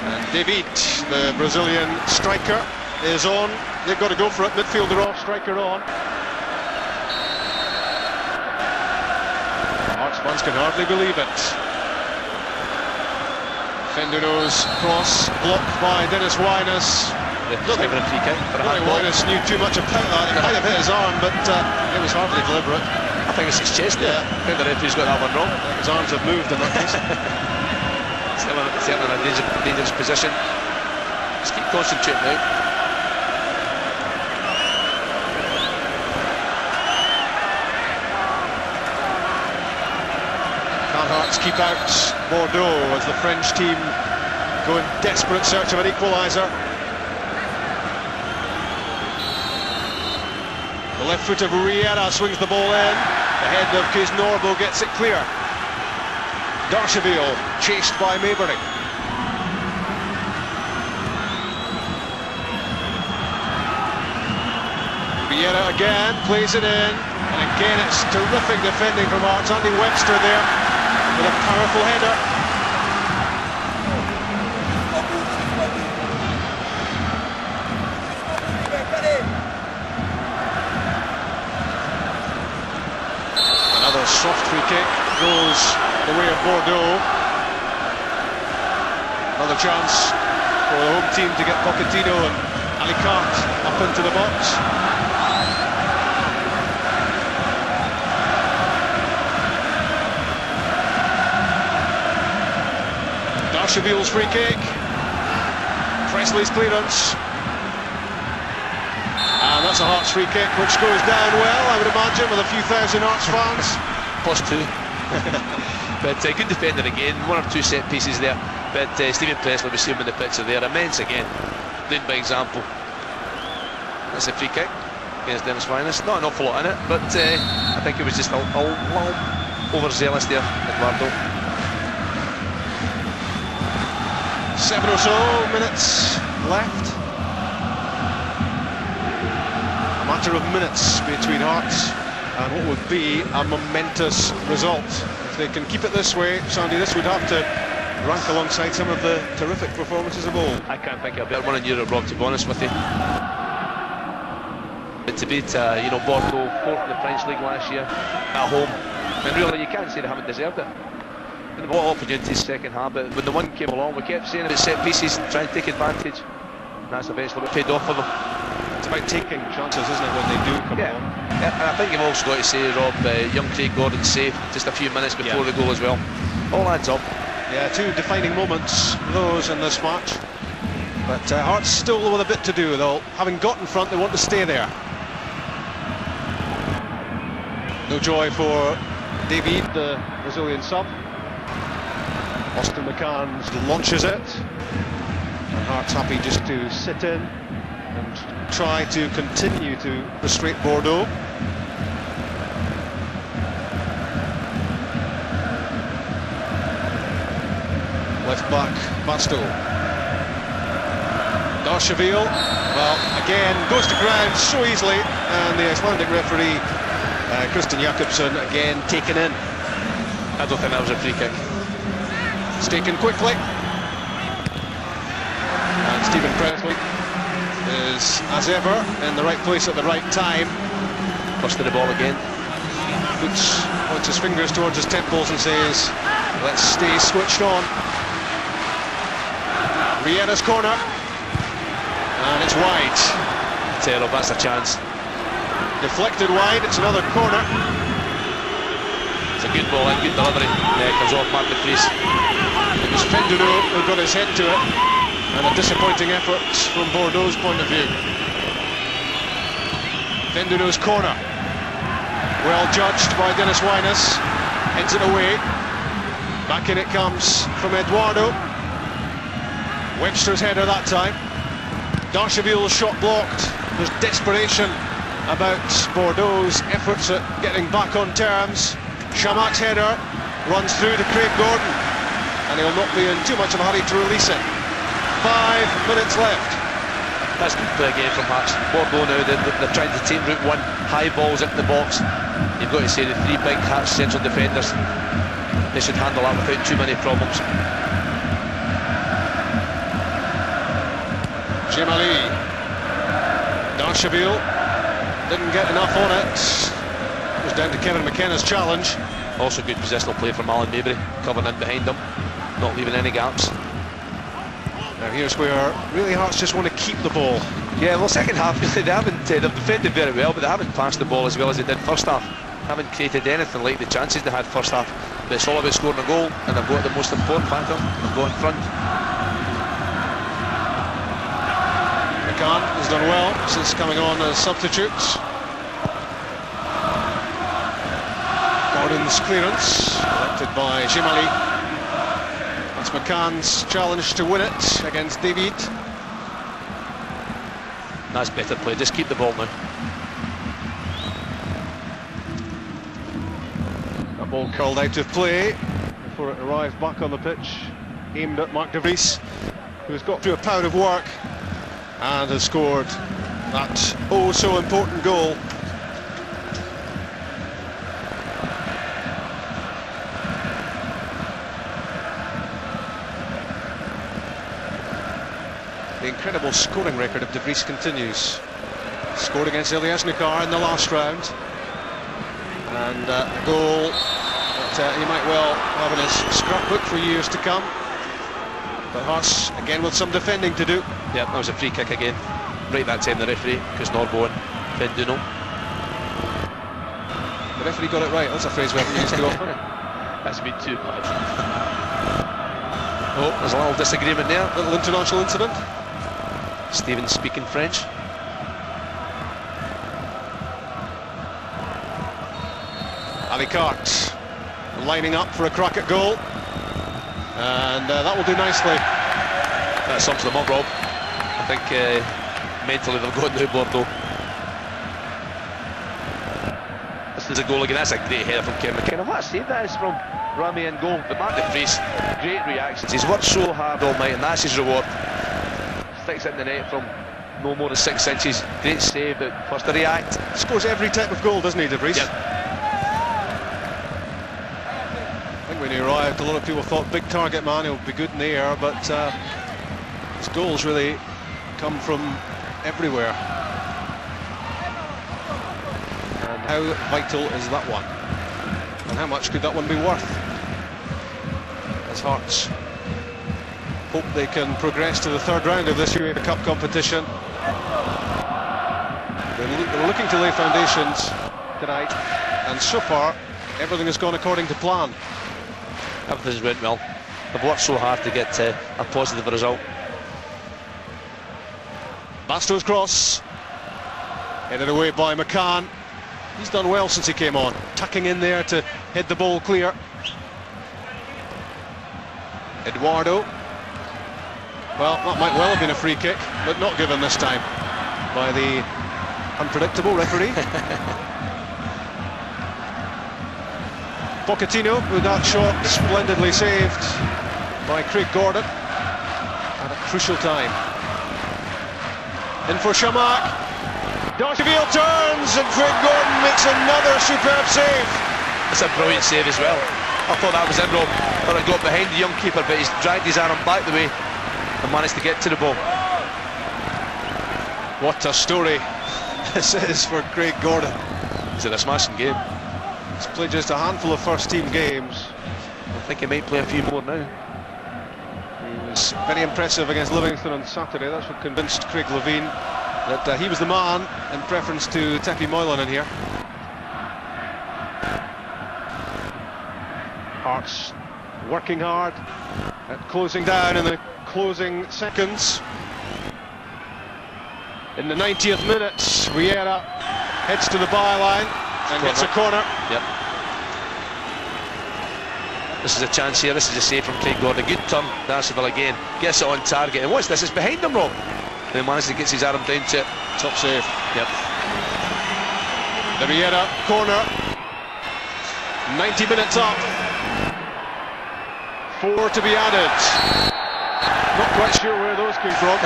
And David, the Brazilian striker, is on. They've got to go for it. Midfielder off, striker on. Hearts fans can hardly believe it. Fendino's cross blocked by Dennis Wyness. Just giving a free kick for a handball. Wyness knew too much about that. He might have hit his arm, but it was hardly deliberate. I think it's his chest there. I think the referee's got that one wrong. His arms have moved in that case. Certainly in a dangerous position. Just keep concentrating now. Hearts keep out Bordeaux as the French team go in desperate search of an equaliser. The left foot of Riera swings the ball in. The head of Kees Norbo gets it clear. Darcheville chased by Maybury. Riera again plays it in, and again it's terrific defending from Hearts. Andy Webster there with a powerful header. Another soft free kick goes the way of Bordeaux. Another chance for the home team to get Pochettino and Alicante up into the box. Darcheville's free kick. Presley's clearance. And that's a Hearts free kick which goes down well, I would imagine, with a few thousand Hearts fans. +2. But good defender again, 1 or 2 set pieces there. But Stephen Presley, we see him in the picture there, immense again, leading by example. That's a free kick against Dennis Winus. Not an awful lot in it, but I think it was just a little overzealous there, Eduardo. 7 or so minutes left. A matter of minutes between Hearts and what would be a momentous result. If they can keep it this way, Sandy, this would have to rank alongside some of the terrific performances of old. I can't think of a better one in Europe, Rob, to be honest with you. But to beat, Bordeaux, 4th in the French League last year, at home, and really you can't say they haven't deserved it. And what opportunities second half, but when the one came along, we kept saying about set pieces, trying to take advantage. And that's eventually what paid off for them. It's about taking chances, isn't it, when they do come along? Yeah, and I think you've also got to say, Rob, young Craig Gordon safe just a few minutes before the goal as well. All adds up. Yeah, 2 defining moments, those in this match. But Hearts still with a bit to do, though. Having got in front, they want to stay there. No joy for David, the Brazilian sub. Austin McCann launches it. And Hearts happy just to sit in and try to continue to frustrate Bordeaux. Left back, Basto. Darcheville, well, again, goes to ground so easily, and the Icelandic referee, Christian Jakobsen, again taken in. I don't think that was a free kick. It's taken quickly. And Stephen Presley is, as ever, in the right place at the right time. Busted the ball again. Points his fingers towards his temples and says, let's stay switched on. Riera's corner, and it's wide. Terrible, that's a chance. Deflected wide, it's another corner. It's a good ball and good delivery. Yeah, it comes off Mark de Vries. It was Fenduro who got his head to it, and a disappointing effort from Bordeaux's point of view. Fenduro's corner, well judged by Dennis Winus, heads it away. Back in it comes from Eduardo. Webster's header that time. Darcheville's shot blocked. There's desperation about Bordeaux's efforts at getting back on terms. Chamak's header runs through to Craig Gordon, and he'll not be in too much of a hurry to release it. 5 minutes left. That's good play again from Hearts. Bordeaux now, they're trying to take route one, high balls into the box. You've got to say the 3 big Hearts central defenders, they should handle that without too many problems. Jemali. Darcheville didn't get enough on it. It was down to Kevin McKenna's challenge. Also good positional play from Alan Maybury, covering in behind him, not leaving any gaps. Now here's where really Hearts just want to keep the ball. Yeah, well, second half, they haven't, they've defended very well, but they haven't passed the ball as well as they did first half. Haven't created anything like the chances they had first half. But it's all about scoring a goal, and they've got the most important factor, they've got in front. McCann has done well since coming on as substitute. Gordon's clearance, collected by Jemali. That's McCann's challenge to win it against David. That's better play, just keep the ball now. Ball curled out of play before it arrived back on the pitch, aimed at Mark de Vries, who's got through a pound of work and has scored that oh so important goal. The incredible scoring record of de Vries continues. Scored against Ilyasnikar in the last round, and a goal that he might well have in his scrapbook for years to come. But Hearts again with some defending to do. Yeah, that was a free kick again. Right that time the referee, Chris Norbo and Ben Duno. The referee got it right. That's a phrase we haven't used too often. That's been too bad. Oh, there's a little disagreement there. Little international incident. Stephen speaking French. Alicart lining up for a crack at goal, and that will do nicely. That sums them up, Rob. I think mentally they've got now, Bordeaux. This is a goal again. That's a great header from Ken McKenna. What a save that is from Rami and goal. But Mark de Vries, great reactions. He's worked so hard all night, and that's his reward. Sticks it in the net from no more than 6 inches. Great save, but first to react. Scores every type of goal, doesn't he, de Vries? Yep. I think when he arrived, a lot of people thought big target man, he'll be good in the air, but his goals really come from everywhere. And how vital is that one? And how much could that one be worth? As Hearts hope they can progress to the third round of this UEFA Cup competition. They're looking to lay foundations tonight, and so far everything has gone according to plan. Everything's went well. They've worked so hard to get a positive result. Basto's cross, headed away by McCann. He's done well since he came on, tucking in there to head the ball clear. Eduardo. Well, that might well have been a free kick, but not given this time by the unpredictable referee. Pochettino with that shot splendidly saved by Craig Gordon at a crucial time. In for Chamakh. Darcheville turns and Craig Gordon makes another superb save. It's a brilliant save as well. I thought that was in, Rob. Thought it got behind the young keeper, but he's dragged his arm back the way and managed to get to the ball. What a story this is for Craig Gordon. He's in a smashing game. He's played just a handful of first-team games. I think he might play a few more now. He was very impressive against Livingston on Saturday. That's what convinced Craig Levein that he was the man in preference to Tepi Moylan in here. Hearts working hard at closing down in the closing seconds. In the 90th minute, Riera heads to the byline and gets a corner. Yep. This is a chance here. This is a save from Craig Gordon. Good turn. Darcheville again gets it on target. And what's this? It's behind him, Rob. And he manages to get his arm down to it. Top save. Yep. The Riera corner. 90 minutes up. 4 to be added. Not quite sure where those came from.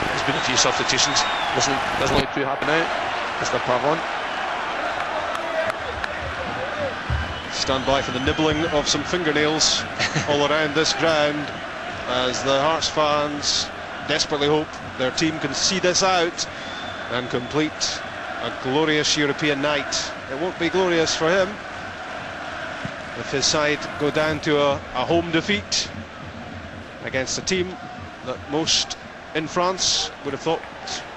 There's been a few substitutions. Doesn't look too happy now. Mr. Pavon. Stand by for the nibbling of some fingernails all around this ground as the Hearts fans desperately hope their team can see this out and complete a glorious European night. It won't be glorious for him if his side go down to a home defeat against a team that most in France would have thought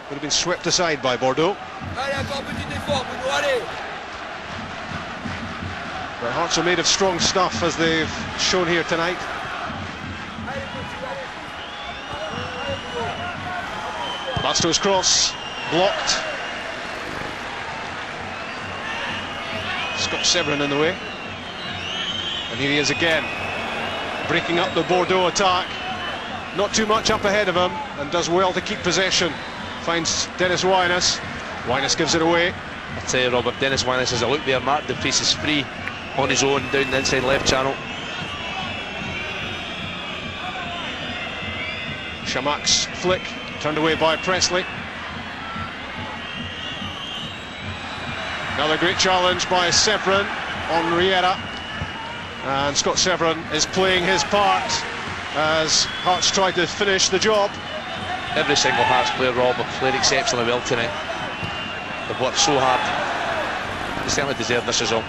would have been swept aside by Bordeaux. The Hearts are made of strong stuff, as they've shown here tonight. Basto's cross blocked. Scott Severin in the way. And here he is again, breaking up the Bordeaux attack. Not too much up ahead of him, and does well to keep possession. Finds Dennis Wyness. Wyness gives it away. I tell you, Robert, Dennis Wyness has a look there. Mark de Vries is free. on his own down the inside left channel. Shamak's flick turned away by Presley. Another great challenge by Severin on Riera, and Scott Severin is playing his part as Hearts try to finish the job. Every single Hearts player, Rob, have played exceptionally well tonight. They've worked so hard. They certainly deserve this result.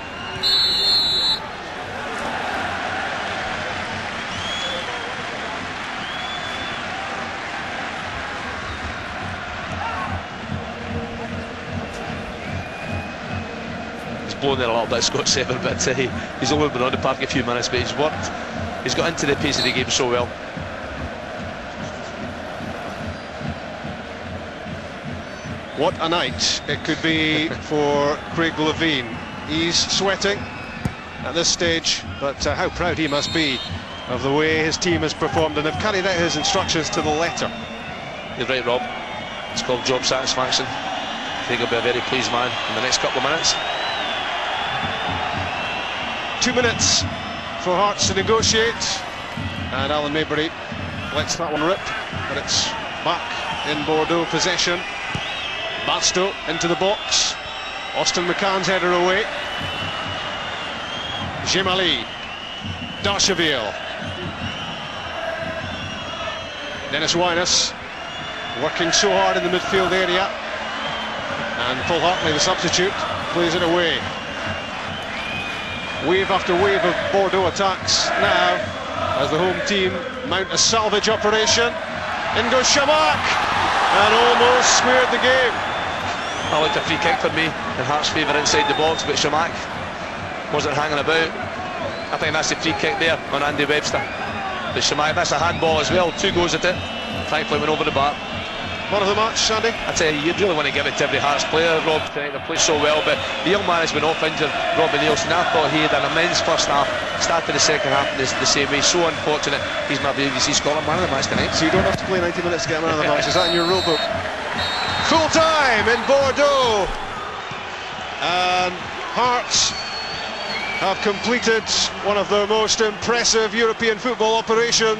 He's blown there a little bit, Scott Severin, but he's only been on the park a few minutes, but he's worked. He's got into the pace of the game so well. What a night it could be for Craig Levine. He's sweating at this stage, but how proud he must be of the way his team has performed, and have carried out his instructions to the letter. You're right, Rob. It's called job satisfaction. Craig will be a very pleased man in the next couple of minutes. 2 minutes for Hearts to negotiate, and Alan Maybury lets that one rip, but it's back in Bordeaux possession. Basto into the box. Austin McCann's header away. Gemali, Darcheville, Dennis Wyness working so hard in the midfield area, and Paul Hartley, the substitute, plays it away. Wave after wave of Bordeaux attacks now as the home team mount a salvage operation. In goes Shamak, and almost squared the game. I looked a free kick for me in Hearts' favour inside the box, but Shamak wasn't hanging about. I think that's the free kick there on Andy Webster. But Shamak, that's a handball as well. 2 goes at it. Thankfully went over the bar. Man of the match, Sandy? I tell you, you'd really want to give it to every Hearts player, Rob, tonight. They played so well, but the young man has been off injured, Robbie Nielsen. I thought he had an immense first half, started the second half the same way. So unfortunate. He's my BBC Scotland man of the match tonight. So you don't have to play 90 minutes to get a man of the match. Is that in your rule book? Full time in Bordeaux, and Hearts have completed one of their most impressive European football operations.